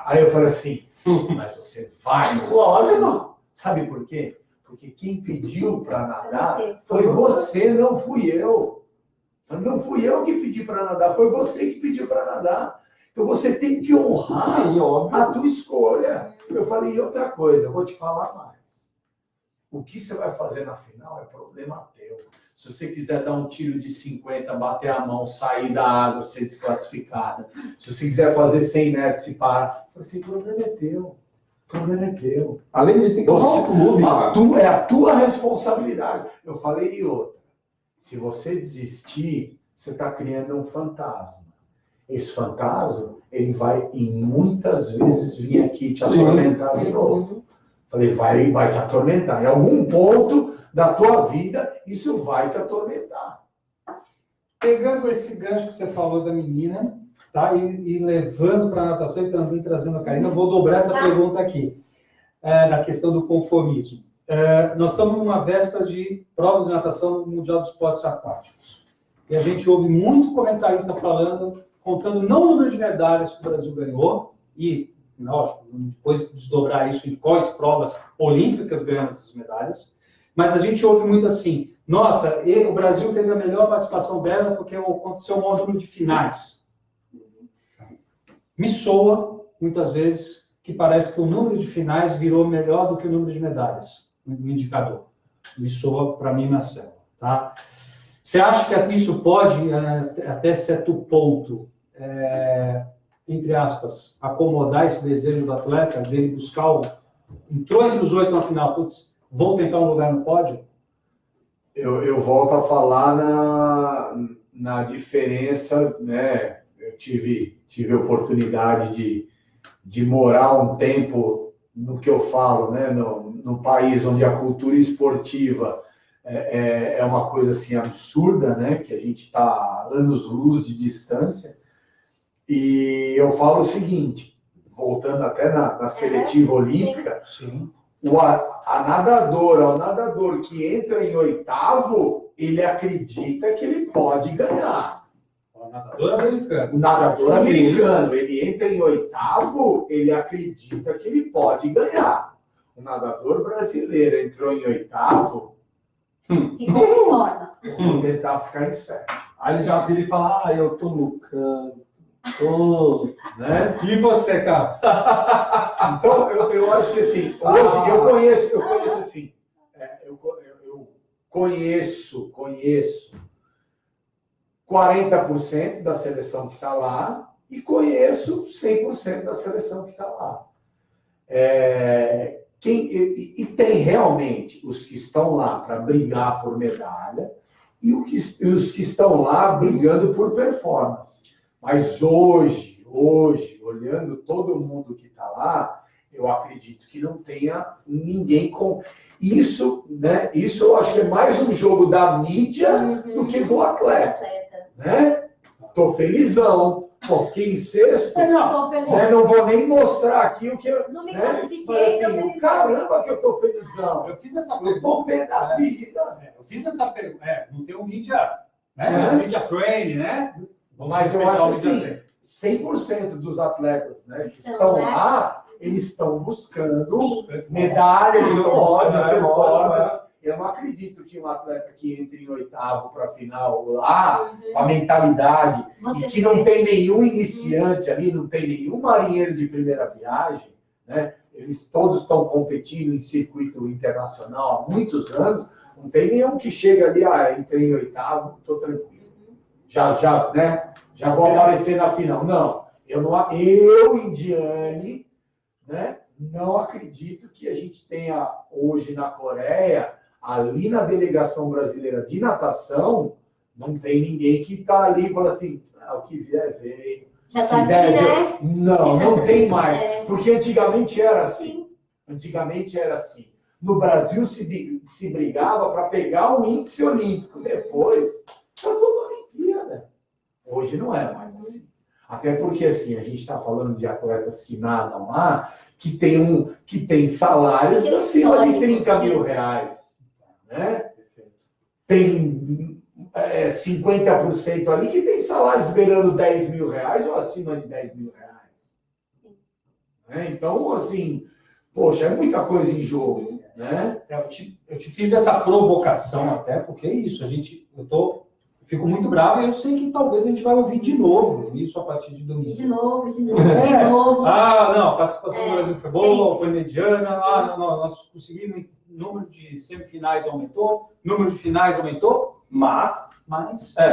Aí eu falei assim, mas você vai. Lógico. Sabe por quê? Porque quem pediu para nadar foi você, não fui eu. Não fui eu que pedi para nadar, foi você que pediu para nadar. Então você tem que honrar a tua escolha. Eu falei, e outra coisa, eu vou te falar mais. O que você vai fazer na final é problema teu. Se você quiser dar um tiro de 50, bater a mão, sair da água, ser desclassificada. Se você quiser fazer 100 metros e parar. Eu falei assim, o problema é teu. O problema é teu. Além disso, tem que honrar o clube. É a tua responsabilidade. Eu falei, e outra. Se você desistir, você está criando um fantasma. Esse fantasma, ele vai, e muitas vezes, vir aqui te atormentar de novo. Falei, vai te atormentar. Em algum ponto da tua vida, isso vai te atormentar. Pegando esse gancho que você falou da menina, tá? E levando para a natação e também trazendo a Karina, eu vou dobrar essa pergunta aqui, da questão do conformismo. Nós estamos numa véspera de provas de natação no Mundial dos Esportes Aquáticos. E a gente ouve muito comentarista falando, contando não o número de medalhas que o Brasil ganhou, e, lógico, depois desdobrar isso em quais provas olímpicas ganhamos essas medalhas, mas a gente ouve muito assim, nossa, o Brasil teve a melhor participação dela porque aconteceu um maior número de finais. Me soa, muitas vezes, que parece que o número de finais virou melhor do que o número de medalhas no indicador. Me soa para mim, Marcelo. Tá? Você acha que isso pode, até certo ponto, entre aspas, acomodar esse desejo do atleta, dele buscar entrou entre os 8 na final, putz, vou tentar um lugar no pódio? Eu volto a falar na diferença, né? Eu tive a oportunidade de morar um tempo no que eu falo, né? No país onde a cultura esportiva é uma coisa assim absurda, né? Que a gente está a anos-luz de distância. E eu falo o seguinte, voltando até na seletiva olímpica, Sim. o nadador que entra em 8º, ele acredita que ele pode ganhar. nadador americano. O nadador americano, ele entra em oitavo, ele acredita que ele pode ganhar. O nadador brasileiro entrou em oitavo, Se conforma. vou tentar ficar em sétimo. Aí ele já vira e fala, eu tô no canto. Né? E você, cara? Então, eu acho que assim, hoje eu conheço assim, eu conheço 40% da seleção que está lá e conheço 100% da seleção que está lá. E tem realmente os que estão lá para brigar por medalha e os que estão lá brigando por performance. Mas hoje, olhando todo mundo que está lá, eu acredito que não tenha ninguém com... Isso, né? Isso eu acho que é mais um jogo da mídia do que do atleta. Né? Tô felizão, fiquei em sexto, não vou nem mostrar aqui o que eu... Não me né? classifiquei, Assim, caramba que eu tô felizão. Eu fiz essa Eu pergunta. tô pé da vida. Eu fiz essa pergunta. Não tem um mídia, né? Mídia training, né? Mas eu respeitar acho o mídia assim, training. 100% dos atletas, né, que Então, estão né? lá, eles estão buscando Sim. medalha, eles estão Lógico, buscando lógico, performance. Eu não acredito que um atleta que entre em oitavo para a final lá, com a mentalidade, Você e que não tem nenhum iniciante ali, não tem nenhum marinheiro de primeira viagem, né? Eles todos estão competindo em circuito internacional há muitos anos, não tem nenhum que chega ali, entrei em oitavo, estou tranquilo. Né? Já vou aparecer na final. Não, eu, Indiane, né, não acredito que a gente tenha hoje na Coreia, ali na delegação brasileira de natação, não tem ninguém que está ali e fala assim, o que vier, veio. Já Se tá aqui, der, né? não tem mais. É. Porque antigamente era assim. Sim. Antigamente era assim. No Brasil se brigava para pegar o índice olímpico. Depois, está tudo Olimpíada. Hoje não é mais assim. Até porque assim, a gente está falando de atletas que nadam lá, que tem salários Que acima de histórico, 30 mil sim. reais. Né? Tem 50% ali que tem salários beirando 10 mil reais ou acima de 10 mil reais. Né? Então, assim, poxa, é muita coisa em jogo. Né? Eu te fiz essa provocação até, porque é isso, eu fico muito bravo e eu sei que talvez a gente vai ouvir de novo isso a partir de domingo. De novo. Não, a participação do Brasil foi boa, foi mediana, não, nós conseguimos, o número de semifinais aumentou, o número de finais aumentou, mas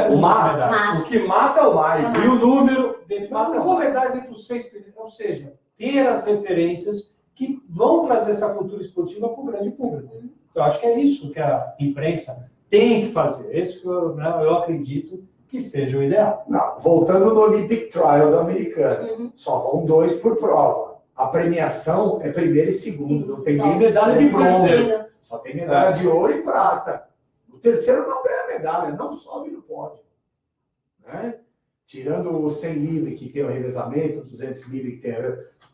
O que mata é o mais. e o número de medalhas entre os 6 primeiros, ou seja, ter as referências que vão trazer essa cultura esportiva para o grande público. Eu acho que é isso que a imprensa tem que fazer. Isso que eu acredito que seja o ideal. Não, voltando no Olympic Trials americano, só vão 2 por prova. A premiação é primeiro e segundo, não tem nem medalha de bronze. Só tem medalha de ouro e prata. O terceiro não ganha medalha, não sobe no pódio. Né? Tirando o 100 livre, que tem o revezamento, o 200 livre, que tem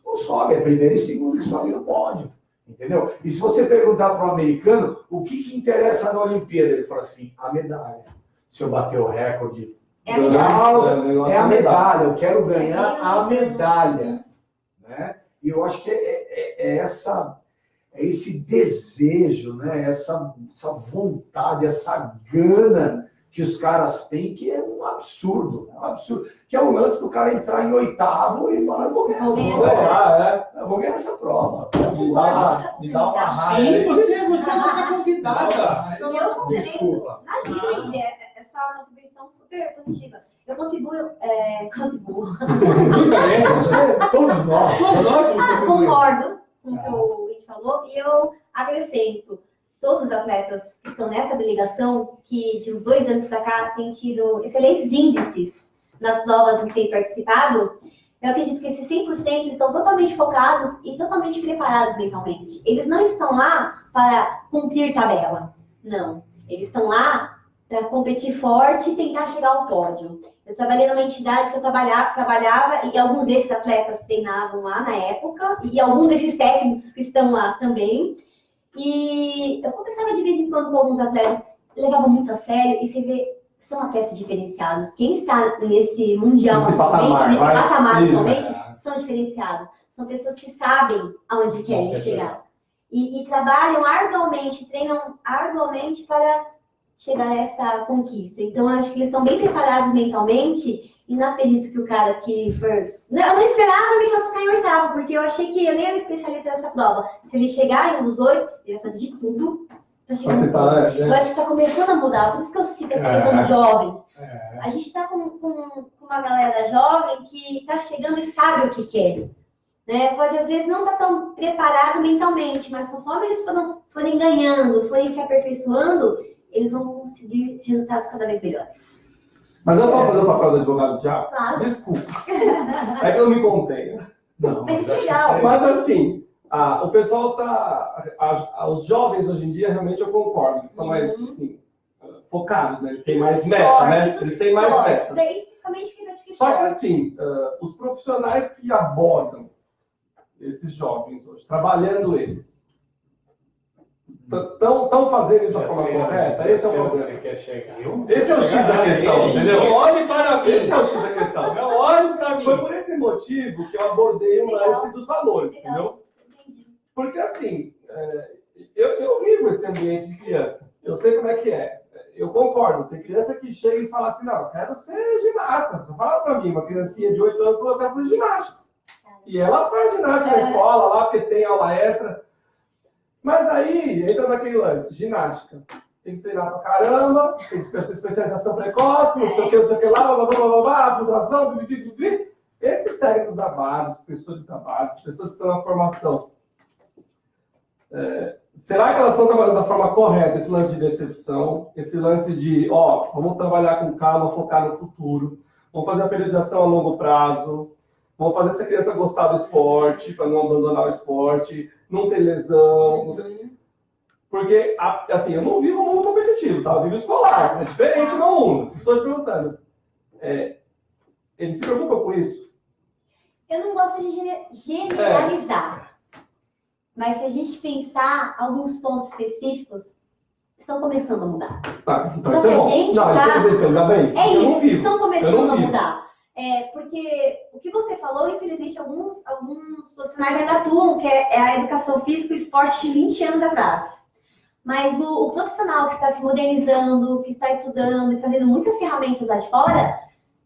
não sobe, é primeiro e segundo que sobe no pódio. Entendeu? E se você perguntar para um americano, o que interessa na Olimpíada? Ele fala assim, a medalha. Se eu bater o recorde... É a medalha. É a medalha, eu quero ganhar a medalha. Né? E eu acho que é esse desejo, né? essa vontade, essa gana que os caras têm, que é um absurdo. Que é o lance do cara entrar em oitavo e falar, eu vou ganhar essa prova. Eu vou ganhar essa prova. Me dá uma raiva. Sim, você é nossa convidada. Desculpa. Imagina, gente, essa contribuição super positiva. Eu contribuo. Todos nós. Concordo com o que o Luiz falou e eu acrescento. Todos os atletas que estão nessa delegação, que de uns 2 anos para cá têm tido excelentes índices nas provas em que têm participado, eu acredito que esses 100% estão totalmente focados e totalmente preparados mentalmente. Eles não estão lá para cumprir tabela. Não. Eles estão lá para competir forte e tentar chegar ao pódio. Eu trabalhei numa entidade que eu trabalhava e alguns desses atletas treinavam lá na época e alguns desses técnicos que estão lá também. E eu conversava de vez em quando com alguns atletas, levava muito a sério e você vê são atletas diferenciados. Quem está nesse mundial Nesse atualmente, patamar, nesse vai. patamar Isso. atualmente, são diferenciados. São pessoas que sabem aonde querem chegar. E trabalham arduamente, treinam arduamente para chegar a essa conquista. Então, eu acho que eles estão bem preparados mentalmente. E não acredito que o cara que for... Não, eu não esperava me classificar em oitavo, porque eu achei que eu nem era especialista nessa prova. Se ele chegar em um dos 8, ele vai fazer de tudo. Tá chegando eu acho que está começando a mudar. Por isso que eu cito essa questão dos jovens. A gente está com uma galera jovem que está chegando e sabe o que quer. Né? Pode, às vezes, não estar tão preparado mentalmente, mas conforme eles forem ganhando, forem se aperfeiçoando, eles vão conseguir resultados cada vez melhores. Mas eu posso fazer o papel do advogado do diabo? Claro. Desculpa. É que eu me contei. Não, Mas isso é acho legal. que Mas assim, o pessoal os jovens hoje em dia, realmente eu concordo, que são mais assim, focados, né? Eles têm mais meta, né? Eles têm mais metas. Especificamente quem pratica Só que esporte. assim, os profissionais que abordam esses jovens hoje, trabalhando eles, estão fazendo isso da forma correta? Esse é o problema. Você quer chegar. Esse é o X da questão, entendeu? Olhe para mim. Esse é o X da questão. Não olhe para mim. Foi por esse motivo que eu abordei o lance dos valores, entendeu? Entendi. Porque assim, eu vivo esse ambiente de criança. Eu sei como é que é. Eu concordo. Tem criança que chega e fala assim, não, eu quero ser ginasta. Tu fala pra mim, uma criancinha de 8 anos falou, eu quero fazer ginástica. E ela faz ginástica na escola lá, porque tem aula extra. Mas aí, entra naquele lance, ginástica. Tem que treinar pra caramba, tem que ter especialização precoce, não sei o que lá, blá, blá, blá, blá, blá, frustração, bibi. Esses técnicos da base, os professores da base, as pessoas que estão na formação, será que elas estão trabalhando da forma correta esse lance de decepção, esse lance de, vamos trabalhar com calma, focar no futuro, vamos fazer a periodização a longo prazo, vamos fazer essa criança gostar do esporte, para não abandonar o esporte, não ter lesão, não sei. Porque, assim, eu não vivo o mundo competitivo, tá? Eu vivo escolar, é diferente do mundo. Estou te perguntando. Ele se preocupa com isso? Eu não gosto de generalizar. Mas se a gente pensar alguns pontos específicos, estão começando a mudar. Tá, então Só isso que é a bom. gente Não, tá- isso ainda bem. É Eu não isso, vivo. estão Eu começando não a vivo. mudar. Porque o que você falou, infelizmente, alguns profissionais ainda atuam, que é a educação física e o esporte de 20 anos atrás. Mas o profissional que está se modernizando, que está estudando, está trazendo muitas ferramentas lá de fora,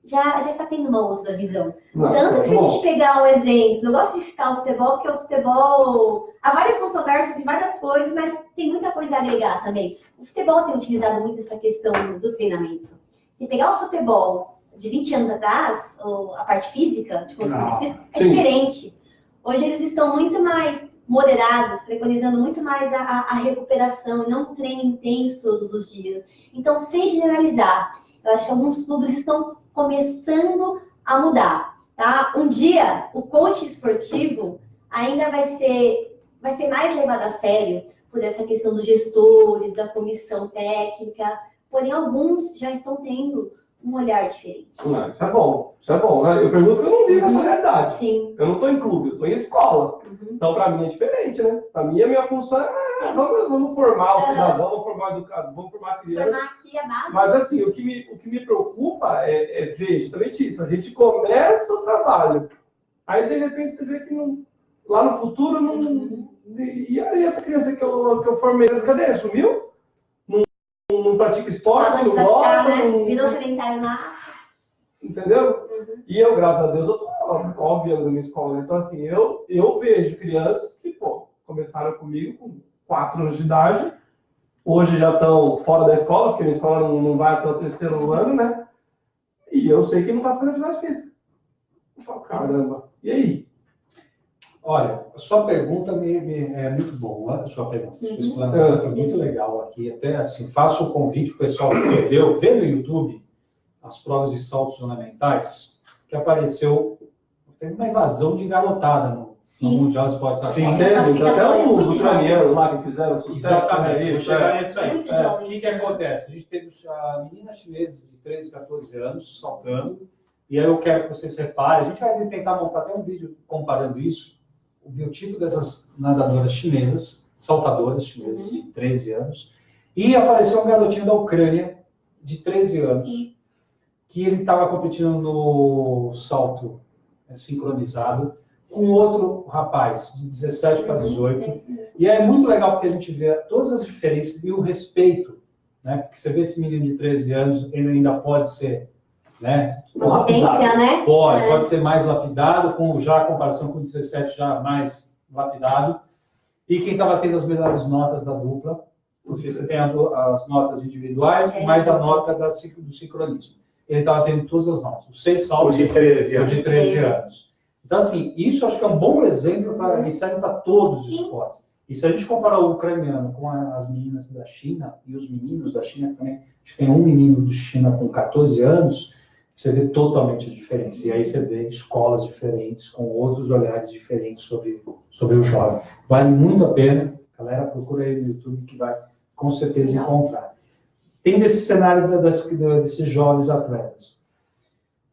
já está tendo uma outra visão. Não, Tanto que se a bom. gente pegar um exemplo, eu gosto de citar o futebol, porque o futebol, há várias controvérsias e várias coisas, mas tem muita coisa a agregar também. O futebol tem utilizado muito essa questão do treinamento. Se pegar o futebol de 20 anos atrás, ou a parte física, de construção, é Sim. diferente. Hoje eles estão muito mais moderados, preconizando muito mais a recuperação e não um treino intenso todos os dias. Então, sem generalizar, eu acho que alguns clubes estão começando a mudar, tá? Um dia, o coach esportivo ainda vai ser mais levado a sério por essa questão dos gestores, da comissão técnica, porém alguns já estão tendo um olhar diferente. Não, isso é bom. Isso é bom. Né? Eu pergunto porque eu não vivo essa realidade. Sim. Eu não estou em clube, eu estou em escola. Uhum. Então, para mim é diferente, né? Para mim, a minha função é vamos formar o cidadão, vamos formar o educador, vamos formar a criança. Formar aqui a base. Mas, assim, o que me preocupa é ver justamente isso. A gente começa o trabalho, aí, de repente, você vê que lá no futuro, e aí essa criança que eu formei, cadê? Sumiu? Não pratica esporte, Parou de não praticar, gosta, né? Virou sedentário na... entendeu? E eu, graças a Deus, eu tô 9 anos na minha escola. Então, assim, eu vejo crianças que, começaram comigo com 4 anos de idade, hoje já estão fora da escola, porque a minha escola não vai até o 3º ano, né? E eu sei que não tá fazendo atividade física. Eu falo, caramba, e aí? Olha, a sua pergunta é muito boa, a sua pergunta. Sua explanação foi muito legal aqui. Até assim, faço o convite para o pessoal que perdeu, vê no YouTube as provas de saltos ornamentais, que apareceu, teve uma invasão de garotada no Mundial de Esportes Sim, Aquáticos. teve. Até os ucranianos lá que fizeram sucesso. Exatamente, vou chegar nisso aí. Muito O jovens. que acontece? A gente teve a menina chinesa de 13, 14 anos saltando, e aí eu quero que vocês reparem, a gente vai tentar montar até um vídeo comparando isso, o biotipo dessas nadadoras chinesas, saltadoras chinesas de 13 anos, e apareceu um garotinho da Ucrânia de 13 anos, que ele estava competindo no salto sincronizado, com outro rapaz de 17 para 18. E é muito legal porque a gente vê todas as diferenças e o respeito, né? Porque você vê esse menino de 13 anos, ele ainda pode ser, né? Uma potência, né? Pode ser mais lapidado, já a comparação com o 17 já mais lapidado. E quem estava tendo as melhores notas da dupla, porque você tem as notas individuais e mais a nota do sincronismo. Ele estava tendo todas as notas. Os 6 saltos de 13 anos. De 13 anos. Então, assim, isso acho que é um bom exemplo para serve para todos os esportes. E se a gente comparar o ucraniano com as meninas da China e os meninos da China também, acho que tem um menino da China com 14 anos, você vê totalmente a diferença. E aí você vê escolas diferentes, com outros olhares diferentes sobre o jovem. Vale muito a pena. Galera, procura aí no YouTube que vai com certeza encontrar. Tem desse cenário desses jovens atletas,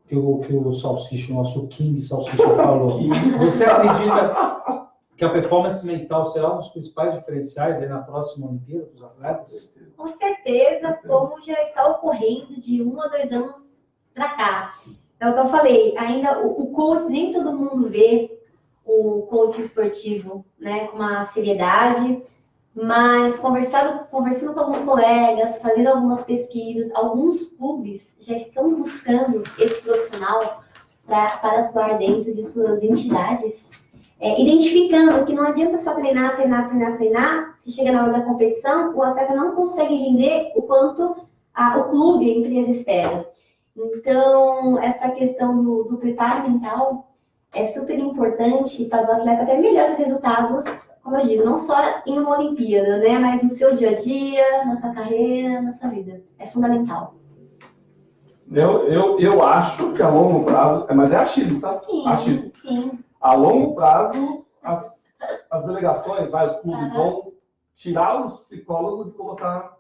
que o Salsicha, o nosso King Salsicha falou. Você acredita que a performance mental será um dos principais diferenciais aí na próxima Olimpíada para os atletas? Com certeza, como já está ocorrendo de 1 a 2 anos para cá. É o que eu falei, ainda o coach, nem todo mundo vê o coach esportivo, né, com uma seriedade, mas conversando com alguns colegas, fazendo algumas pesquisas, alguns clubes já estão buscando esse profissional para atuar dentro de suas entidades, identificando que não adianta só treinar, se chega na hora da competição, o atleta não consegue render o quanto o clube, a empresa espera. Então, essa questão do preparo mental é super importante para o atleta ter melhores resultados, como eu digo, não só em uma Olimpíada, né, mas no seu dia a dia, na sua carreira, na sua vida. É fundamental. Eu acho que a longo prazo, mas é achismo, tá? Sim, achismo. sim. A longo prazo, as delegações, os clubes vão tirar os psicólogos e colocar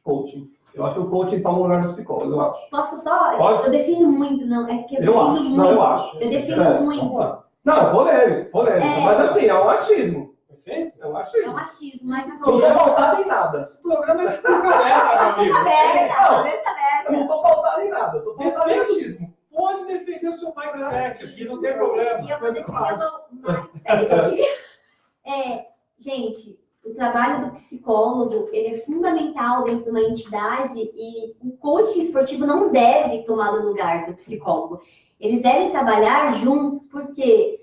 coaching. Eu acho que o coaching está no lugar do psicólogo, eu acho. Posso só? Pode? Eu defino muito, não. É que eu defino acho. muito. Não, eu acho. Eu defino Sério, muito. Não, é polêmico. Mas assim, é um achismo. Perfeito? É um achismo. É um achismo, mas assim. Não é pautado em nada. Esse programa é de boca aberta, meu amigo. Cabeça aberta. Eu não estou pautado em nada. Eu estou pautado em achismo. Pode defender o seu mindset aqui, não tem problema. E eu vou defender o meu mindset aqui. Gente, o trabalho do psicólogo, ele é fundamental dentro de uma entidade e o coach esportivo não deve tomar o lugar do psicólogo. Eles devem trabalhar juntos, porque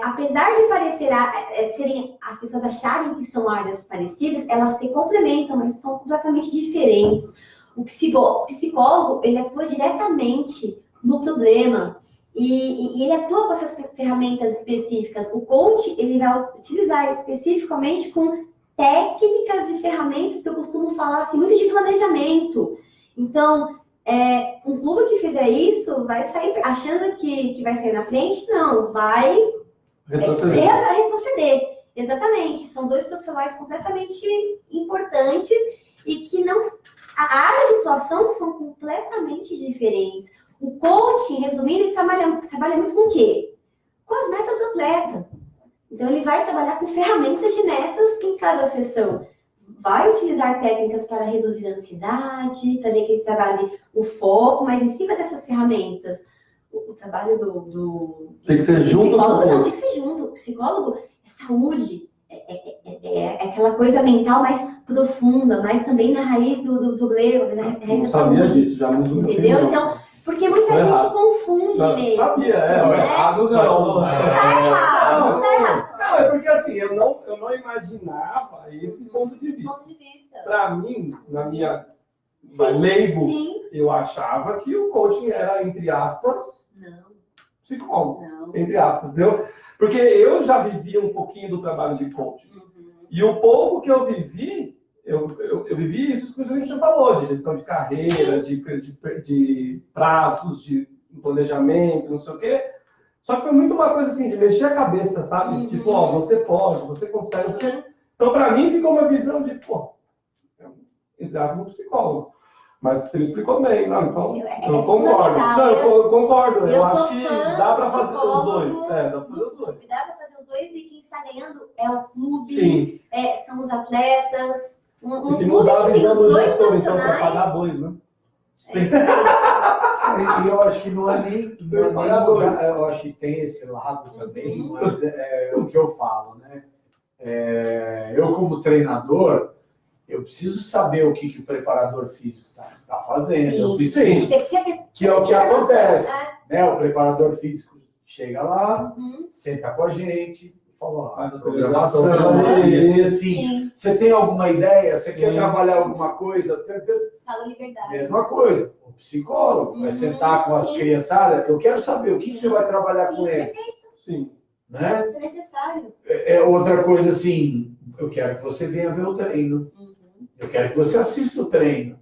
apesar de serem as pessoas acharem que são áreas parecidas, elas se complementam, mas são completamente diferentes. O psicólogo, ele atua diretamente no problema e ele atua com essas ferramentas específicas. O coach, ele vai utilizar especificamente com técnicas e ferramentas que eu costumo falar assim, muito de planejamento. Então, um clube que fizer isso vai sair achando que vai sair na frente? Não, vai retroceder. Exatamente. São dois profissionais completamente importantes e que não... A área de atuação são completamente diferentes. O coaching, resumindo, ele trabalha muito com o quê? Com as metas do atleta. Então, ele vai trabalhar com ferramentas de metas em cada sessão. Vai utilizar técnicas para reduzir a ansiedade, para que ele trabalhe o foco, mas em cima dessas ferramentas, o trabalho tem que ser junto com o coach. Não, tem que ser junto. O psicólogo é saúde, é aquela coisa mental mais profunda, mas também na raiz do problema. Não sabia disso, já mudou. Entendeu? Então, porque muita gente confunde mesmo. Sabia, errado não. Não tá errado. Não, é porque assim, eu não imaginava esse ponto de vista. Para mim, na minha leigo, eu achava que o coaching era, entre aspas, psicólogo. Não. Entre aspas, entendeu? Porque eu já vivi um pouquinho do trabalho de coaching. E o pouco que eu vivi, eu vivi isso que você falou, de gestão de carreira, de prazos, de planejamento, não sei o quê. Só que foi muito uma coisa assim, de mexer a cabeça, sabe? Tipo, você pode, você consegue. Então, para mim, ficou uma visão de, entre aspas, um psicólogo. Mas você me explicou bem, não? Então, eu concordo. Não, eu concordo. Eu acho que dá para fazer os dois. Dá para fazer os dois. Dá para fazer os dois e quem está ganhando é o clube, são os atletas, Um E clube mudar a que tem visão os do dois gestor, então, para pagar profissionais. bois, né? E eu acho que não é nem mudar, eu acho que tem esse lado também, mas é o que eu falo, né? Eu, como treinador, eu preciso saber o que o preparador físico está fazendo. Eu preciso, que é o que acontece, né? O preparador físico chega lá, senta com a gente e fala, Faz a programação, programação, assim. Sim. Você tem alguma ideia? Você quer trabalhar alguma coisa? Fala liberdade. Mesma coisa. O psicólogo vai sentar com as Sim. criançadas. Eu quero saber o que você vai trabalhar Sim, com eles. Sim. Né? Isso é necessário. Outra coisa assim, eu quero que você venha ver o treino. Eu quero que você assista o treino.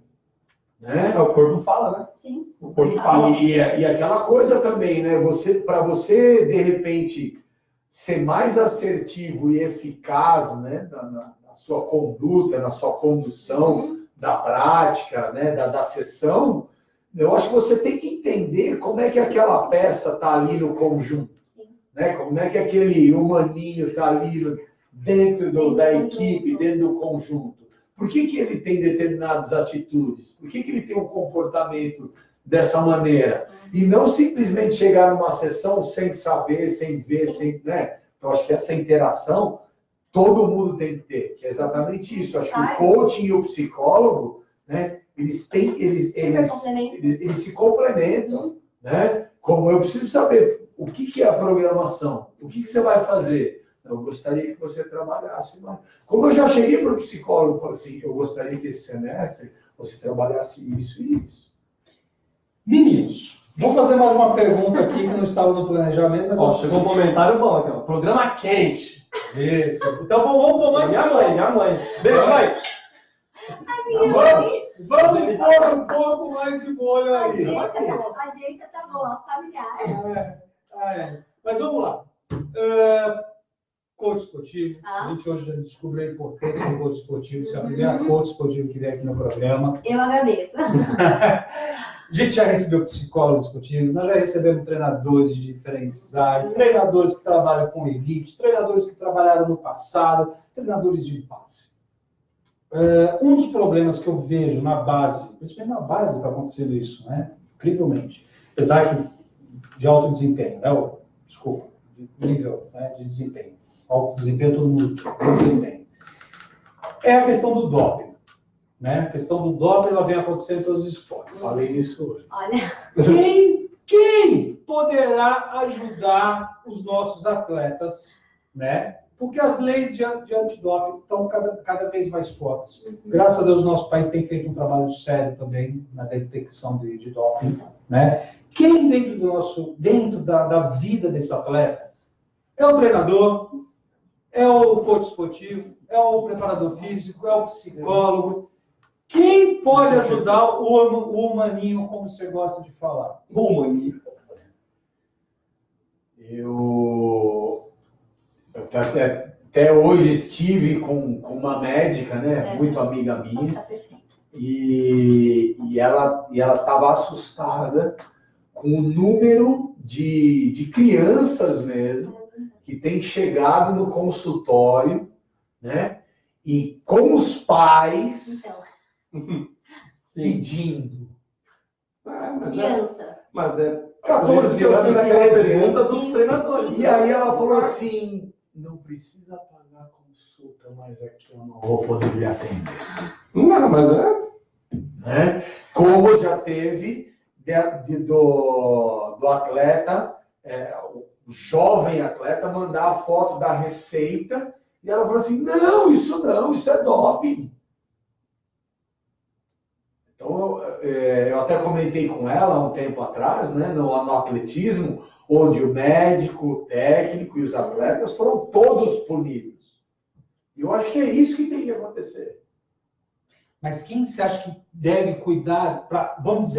Né? O corpo fala, né? Sim. O corpo fala. E aquela coisa também, né? Para você, de repente, ser mais assertivo e eficaz, né? Na sua conduta, na sua condução da prática, né? Da sessão, eu acho que você tem que entender como é que aquela peça está ali no conjunto. Né? Como é que aquele humaninho está ali dentro da equipe, dentro do conjunto. Por que ele tem determinadas atitudes? Por que ele tem um comportamento dessa maneira? E não simplesmente chegar numa sessão sem saber, sem ver, né? Então, acho que essa interação todo mundo tem que ter, que é exatamente isso. Acho que o coaching e o psicólogo, né, eles se complementam. Né? Como eu preciso saber o que é a programação, o que você vai fazer. Eu gostaria que você trabalhasse mais. Como eu já cheguei para o psicólogo e falei assim, eu gostaria que esse semestre você trabalhasse isso e isso. Meninos, vou fazer mais uma pergunta aqui que não estava no planejamento, mas Chegou um comentário bom aqui, ó. Programa quente. Isso. Então vamos pôr mais Minha mãe. Beijo, mãe. Vamos pôr um pouco mais de molho A aí. gente tá bom, familiar. Mas vamos lá. Coach esportivo. A gente hoje já descobriu a importância do coach esportivo. Você é a primeira coach esportivo que vem aqui no programa. Eu agradeço. A gente já recebeu psicólogos esportivos, nós já recebemos treinadores de diferentes áreas, treinadores que trabalham com elite, treinadores que trabalharam no passado, treinadores de base. Um dos problemas que eu vejo na base, principalmente na base está acontecendo isso, né? Incrivelmente. Apesar que de alto desempenho, né? Desculpa, de nível, né? De desempenho. Alto desempenho, todo mundo tem desempenho. É a questão do doping. Né? A questão do doping ela vem acontecendo em todos os esportes. Falei isso hoje. Olha. Quem poderá ajudar os nossos atletas, né? Porque as leis de antidoping estão cada vez mais fortes. Graças a Deus, o nosso país tem feito um trabalho sério também na detecção de doping, né? Quem dentro da vida desse atleta é o treinador, é o coach esportivo, é o preparador físico, é o psicólogo. Quem pode ajudar o humaninho, como você gosta de falar? O humaninho. Eu até hoje estive com uma médica, né, muito amiga minha, Nossa, perfeito. e ela estava assustada com o número de crianças mesmo que tem chegado no consultório, né, e com os pais pedindo. Criança. Mas é 14 anos, 13 anos. dos treinadores. E aí ela falou assim, não precisa pagar consulta, mas aqui eu não vou poder lhe atender. Não, mas é. Né? Como já teve do atleta, o jovem atleta, mandar a foto da receita e ela falou assim, não, isso é doping. Então, eu até comentei com ela há um tempo atrás, né, no atletismo, onde o médico, o técnico e os atletas foram todos punidos. E eu acho que é isso que tem que acontecer. Mas quem você acha que deve cuidar, vamos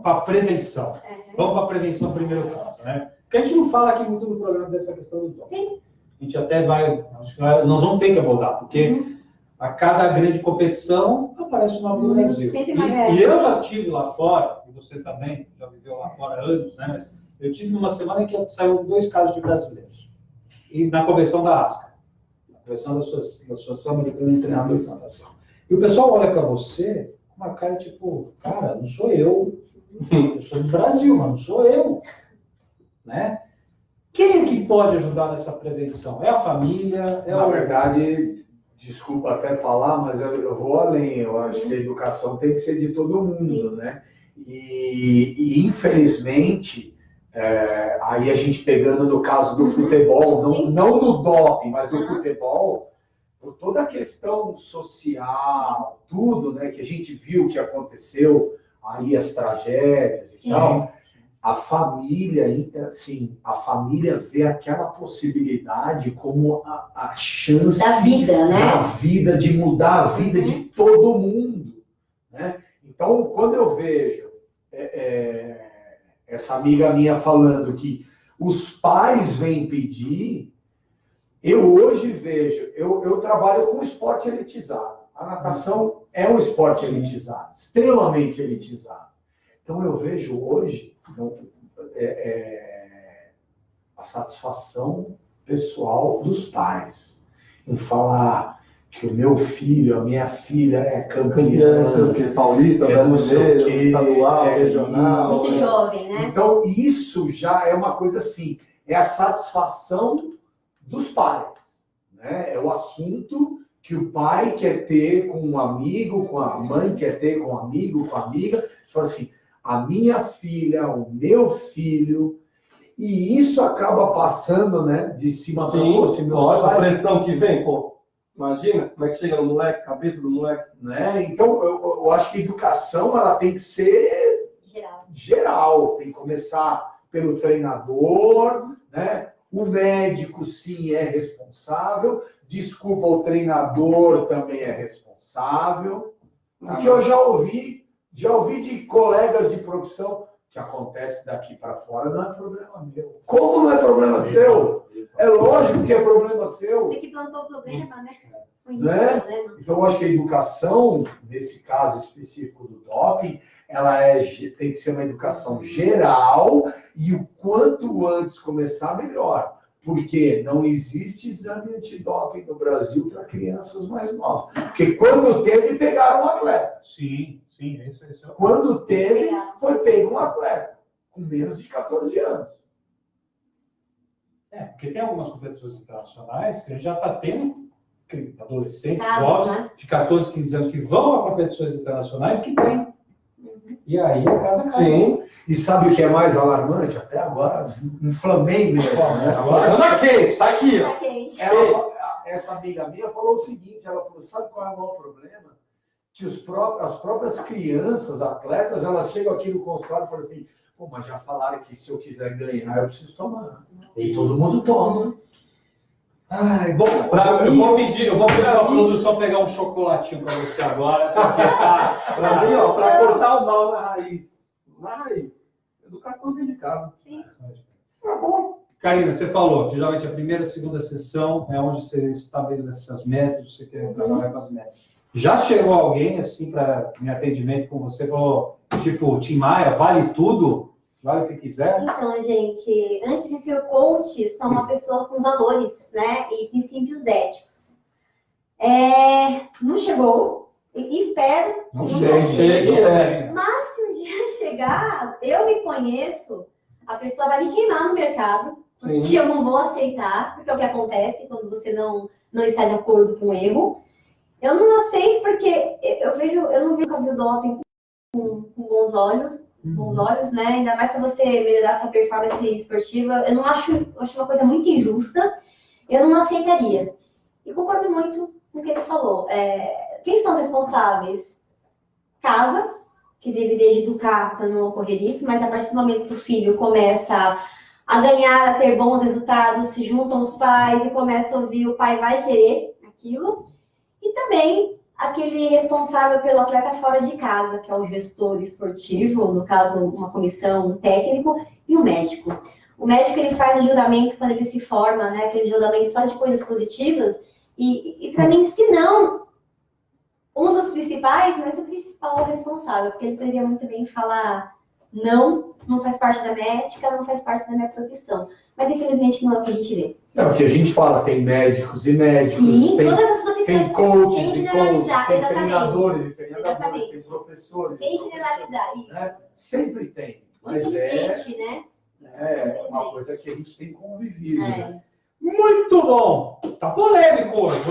para a prevenção. Vamos para a prevenção primeiro ponto, né? Porque a gente não fala aqui muito no programa dessa questão do doping. Sim. A gente até nós vamos ter que abordar, porque a cada grande competição aparece uma no Brasil. E eu já estive lá fora, e você também, já viveu lá fora há anos, né? Mas eu tive numa semana que saíram 2 casos de brasileiros. E na convenção da ASCA, na convenção da Associação Americana de Treinadores de Natação. E o pessoal olha para você com uma cara tipo, cara, não sou eu sou do Brasil, mas não sou eu. Né? Quem é que pode ajudar nessa prevenção? É a família? Na verdade, desculpa até falar, mas eu vou além. Eu acho que a educação tem que ser de todo mundo, né? E infelizmente, aí a gente pegando no caso do futebol, não do doping, mas do futebol, por toda a questão social, tudo, né, que a gente viu que aconteceu, aí as tragédias e tal, a família, assim, a família vê aquela possibilidade como a chance da vida, né? Da vida, de mudar a vida de todo mundo, né? Então, quando eu vejo essa amiga minha falando que os pais vêm pedir, eu hoje vejo, eu trabalho com esporte elitizado. A natação é um esporte elitizado, extremamente elitizado. Então, eu vejo hoje a satisfação pessoal dos pais em falar que o meu filho, a minha filha é campeã, não sei o que, paulista, brasileiro, estadual, regional. Muito jovem, né? Então, isso já é uma coisa assim, é a satisfação dos pais, né? É o assunto que o pai quer ter com um amigo, com a mãe quer ter com um amigo, com a amiga. Fala assim, a minha filha, o meu filho, e isso acaba passando, né, de cima para baixo. Nossa, a pressão que vem, pô. Imagina como é que chega no moleque, cabeça do moleque. Né? Então, eu acho que a educação ela tem que ser geral. Tem que começar pelo treinador, né? O médico, sim, é responsável. Desculpa, o treinador também é responsável. Porque eu já ouvi de colegas de profissão que acontece daqui para fora, não é problema meu. Como não é problema seu? É lógico que é problema seu. Você que plantou o problema, né? Né? Então, eu acho que a educação, nesse caso específico do doping, ela tem que ser uma educação geral e o quanto antes começar, melhor. Porque não existe exame antidoping no Brasil para crianças mais novas. Porque quando teve, pegaram um atleta. Sim, esse é o... Quando teve, foi pego um atleta com menos de 14 anos. Porque tem algumas competições internacionais que a gente já está tendo adolescentes, casos, jovens, de 14, 15 anos que vão a competições internacionais que tem. E aí a casa cai. Sim. E sabe o que é mais alarmante? Até agora, inflamei mesmo. Né? Agora tá quente, tá aqui, ó. Tá quente. Essa amiga minha falou o seguinte, ela falou, sabe qual é o maior problema? Que as próprias crianças, atletas, elas chegam aqui no consultório e falam assim, pô, mas já falaram que se eu quiser ganhar, eu preciso tomar. E todo mundo toma. Ai, bom, eu vou pedir para a produção pegar um chocolatinho para você agora, porque para mim, ó, para cortar o mal na raiz. Na raiz. Educação dentro de casa. Sim. Tá bom. Karina, você falou que geralmente a primeira e segunda sessão é onde você estabelece essas metas, você quer trabalhar com as metas. Já chegou alguém assim para em atendimento com você, falou, tipo, Tim Maia, vale tudo? Vale o que quiser? Então, gente, antes de ser coach, sou uma pessoa com valores, né? E princípios éticos. Não chegou, e espero que Não chegue. chegue. Mas se um dia chegar, eu me conheço, a pessoa vai me queimar no mercado, que eu não vou aceitar, porque é o que acontece quando você não está de acordo com o erro. Eu não aceito porque eu não vejo o cabelo doping com bons olhos, né? Ainda mais para você melhorar sua performance esportiva. Eu acho uma coisa muito injusta. Eu não aceitaria. E concordo muito com o que ele falou. Quem são os responsáveis? Casa, que deveria educar para não ocorrer isso, mas a partir do momento que o filho começa a ganhar, a ter bons resultados, se juntam os pais e começa a ouvir, o pai vai querer aquilo. E também aquele responsável pelo atleta fora de casa, que é o gestor esportivo, no caso, uma comissão, um técnico, e o médico. O médico, ele faz o juramento quando ele se forma, né? Aquele juramento só de coisas positivas. E para mim, se não um dos principais, mas o principal responsável, porque ele poderia muito bem falar não faz parte da minha ética, não faz parte da minha profissão. Mas, infelizmente, não é o que a gente vê. É o que a gente fala, tem médicos e médicos. Sim, tem... todas as profissões. pessoas Tem coaches sem e coaches, generalizar, tem exatamente. treinadores e treinadores, Exatamente. tem professores. Sem generalizar, isso. Né? Sempre tem. Mas Infelizmente, né? é uma coisa que a gente tem convivido. Né? Muito bom. Tá polêmico hoje.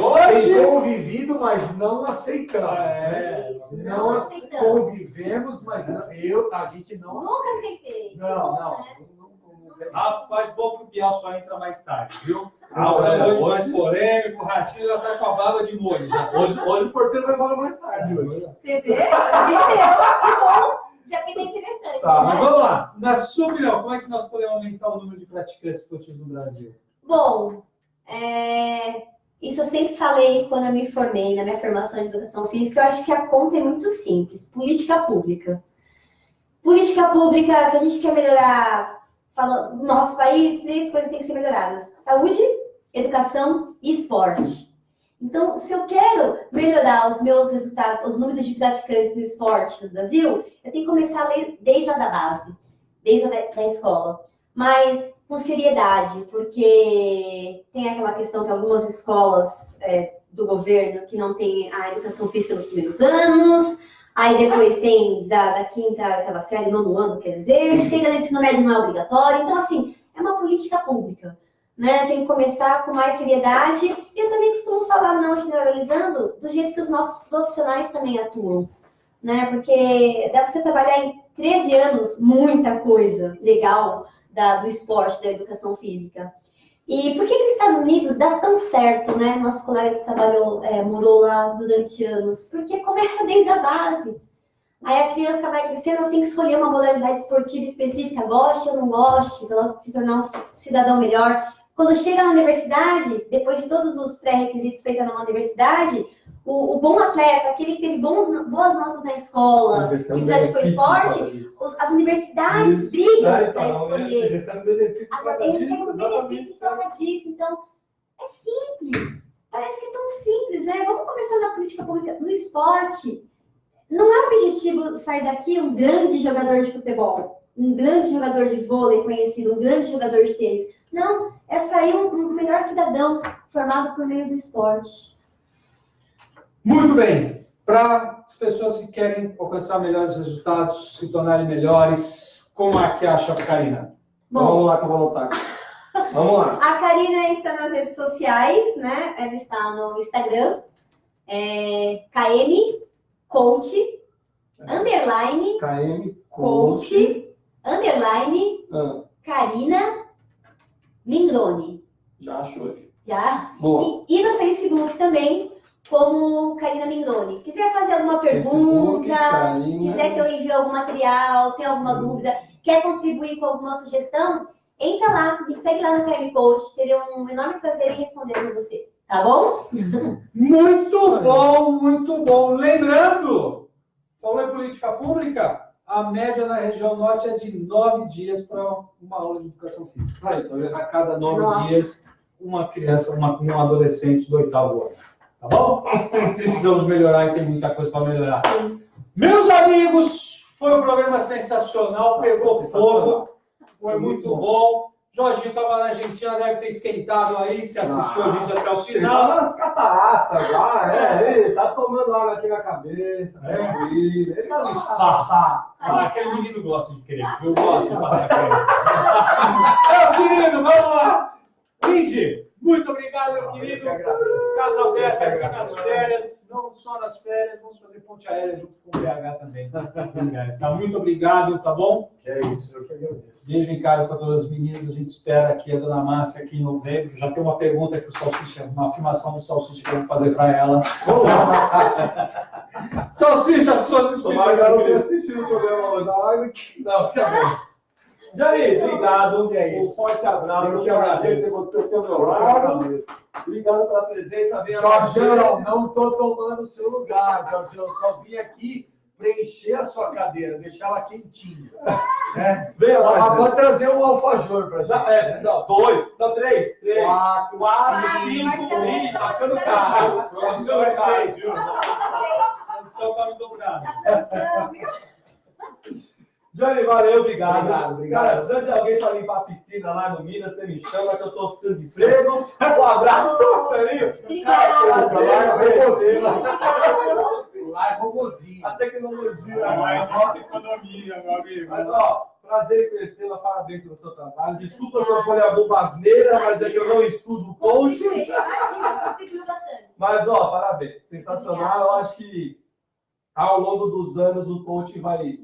Tem convivido, mas não aceitamos. Né? Isso, Não aceitamos. convivemos, mas a gente não Nunca aceitei. Não. Né? Rapaz, bom que o Biel só entra mais tarde, viu? Hoje mais polêmico, o Ratinho já tá com a baba de molho. Hoje o porteiro vai embora mais tarde. Hoje. Você vê? Que bom. Já fica interessante. Tá, né? mas vamos lá. Na sua opinião, como é que nós podemos aumentar o número de praticantes esportivos no Brasil? Bom, isso eu sempre falei quando eu me formei, na minha formação de educação física, eu acho que a conta é muito simples. Política pública. Política pública, se a gente quer melhorar no nosso país, 3 coisas têm que ser melhoradas. Saúde, educação e esporte. Então, se eu quero melhorar os meus resultados, os números de praticantes no esporte no Brasil, eu tenho que começar a ler desde lá da base, desde da escola. Mas com seriedade, porque tem aquela questão que algumas escolas do governo que não tem a educação física nos primeiros anos, aí depois tem da quinta, aquela série, 9º ano, quer dizer, chega no ensino médio não é obrigatório. Então, assim, é uma política pública, né? Tem que começar com mais seriedade. E eu também costumo falar, não generalizando, do jeito que os nossos profissionais também atuam, né? Porque dá pra você trabalhar em 13 anos muita coisa legal do esporte, da educação física. E por que os Estados Unidos dá tão certo, né? Nosso colega que morou lá durante anos. Porque começa desde a base. Aí a criança vai crescendo, ela tem que escolher uma modalidade esportiva específica, goste ou não goste, para ela se tornar um cidadão melhor. Quando chega na universidade, depois de todos os pré-requisitos para entrar na universidade, o bom atleta, aquele que teve boas notas na escola, que praticou esporte, as universidades brigam para escolher. Agora, ele tem um benefício em troca disso. Então, é simples. Parece que é tão simples, né? Vamos começar na política pública no esporte. Não é objetivo sair daqui um grande jogador de futebol, um grande jogador de vôlei conhecido, um grande jogador de tênis. Não, é sair um melhor cidadão formado por meio do esporte. Muito bem. Para as pessoas que querem alcançar melhores resultados, se tornarem melhores, como é que acha a Karina? Bom, Vamos lá que eu vou anotar aqui. Vamos lá. A Karina está nas redes sociais, né? Ela está no Instagram, KM Coach, underline, KM Coach, underline, Karina Mindrone. Já achou aqui. Já? Boa. E no Facebook também, como Karina Mindrone. Quiser fazer alguma Facebook, pergunta, Karina. quiser que eu envie algum material, tem alguma dúvida, quer contribuir com alguma sugestão, entra lá, me segue lá no KM Coach. Teria um enorme prazer em responder para você. Tá bom? Muito bom, muito bom. Lembrando, falou em política pública, a média na região norte é de 9 dias para uma aula de educação física. Aí, tá vendo? A cada 9 Nossa. dias, uma criança, um adolescente do 8º ano. Tá bom? Precisamos melhorar e tem muita coisa para melhorar. Meus amigos, foi um programa sensacional, pegou fogo, foi muito bom. Jorginho estava na Argentina, deve ter esquentado aí, se assistiu a gente até o final. Chegou nas cataratas lá, ele tá tomando água aqui na cabeça, tranquilo. Ele tá lá. Aquele menino gosta de querer, eu gosto de passar creme. Querido, vamos lá. Lindy, muito obrigado, meu querido. Casa aberta aqui nas férias, não só nas férias, vamos fazer ponte aérea junto com o BH também. Tá, muito obrigado, tá bom? É isso, eu que agradeço. Beijo em casa para todas as meninas. A gente espera aqui a dona Márcia aqui em novembro. Já tem uma pergunta que o Salsicha, uma afirmação do Salsicha que eu vou fazer para ela. Salsicha, suas Tomara que ela não tenha experiências. assistido o programa hoje. Não, fica bem. Jair, obrigado. É isso. Um forte abraço. Eu que um prazer ter agradeço. você ao meu lado. Obrigado pela presença. Venha Jorgião, não estou tomando o seu lugar, Jorgião. Eu só vim aqui preencher a sua cadeira, deixar ela quentinha. Né? Venha, Agora trazer um alfajor para gente. Não, 2, não, 3. 4, 5, ih, tá ficando caro. Produção é 6, viu? A produção tá me dobrando. Tá pensando, viu? Jânio, valeu, obrigado. Obrigado. Cara, precisando de alguém para limpar a piscina lá no Minas, você me chama que eu tô precisando de emprego. Um abraço, Marcelinho. Obrigada. Lá é robozinho. A tecnologia. É nova economia, meu amigo. Mas, ó, prazer em conhecê-la, parabéns pelo seu trabalho. Desculpa se eu falei alguma asneira, mas é que eu não estudo coaching. Imagina, você viu bastante. Mas, ó, parabéns. Sensacional. Eu acho que ao longo dos anos o coaching vai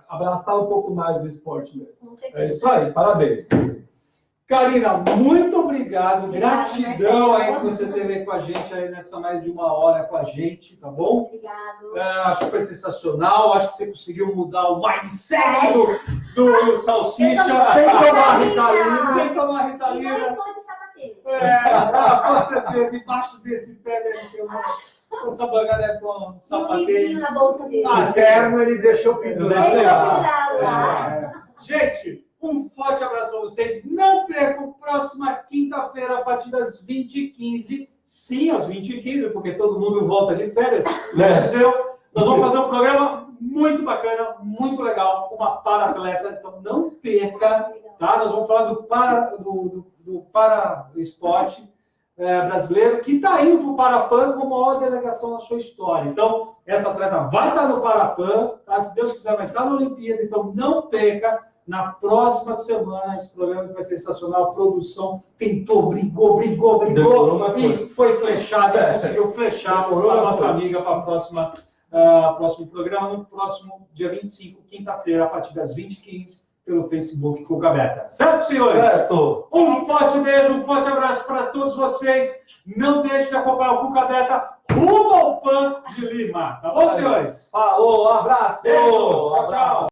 abraçar um pouco mais o esporte mesmo. Com É certeza. isso aí, parabéns. Karina, muito obrigado. Obrigada, Gratidão Marcelo. aí que você esteve aí com a gente aí nessa mais de uma hora com a gente, tá bom? Obrigado. Acho que foi sensacional. Acho que você conseguiu mudar o mindset do Salsicha. Sem tomar Ritalina. Sem tomar E Ritalina. não estou de sapateiro. Com certeza. Embaixo desse pé deve ter essa bancada com Um livrinho sapatênis. na bolsa dele. Ah, Interno ele deixou pendurado. Deixa eu lá. cuidar lá. Gente, um forte abraço para vocês. Não percam, próxima quinta-feira, a partir das 20h15. Sim, às 20h15, porque todo mundo volta de férias. Né? Nós vamos fazer um programa muito bacana, muito legal, com uma para-atleta. Então, não perca, tá? Nós vamos falar do para-esporte brasileiro, que está indo para o Parapan com a maior delegação na sua história. Então, essa atleta vai estar no Parapan, tá? Se Deus quiser, vai estar na Olimpíada. Então, não perca. Na próxima semana, esse programa vai ser sensacional. A produção tentou, brigou e foi flechado, conseguiu flechar a nossa amiga para o próximo programa, no próximo dia 25, quinta-feira, a partir das 20h15, pelo Facebook Cuca Aberta. Certo, senhores? Certo. Um forte beijo, um forte abraço para todos vocês. Não deixe de acompanhar o Cuca Aberta rumo ao PAN de Lima. Tá bom, senhores? Falou, um abraço. Beijo, tchau, tchau.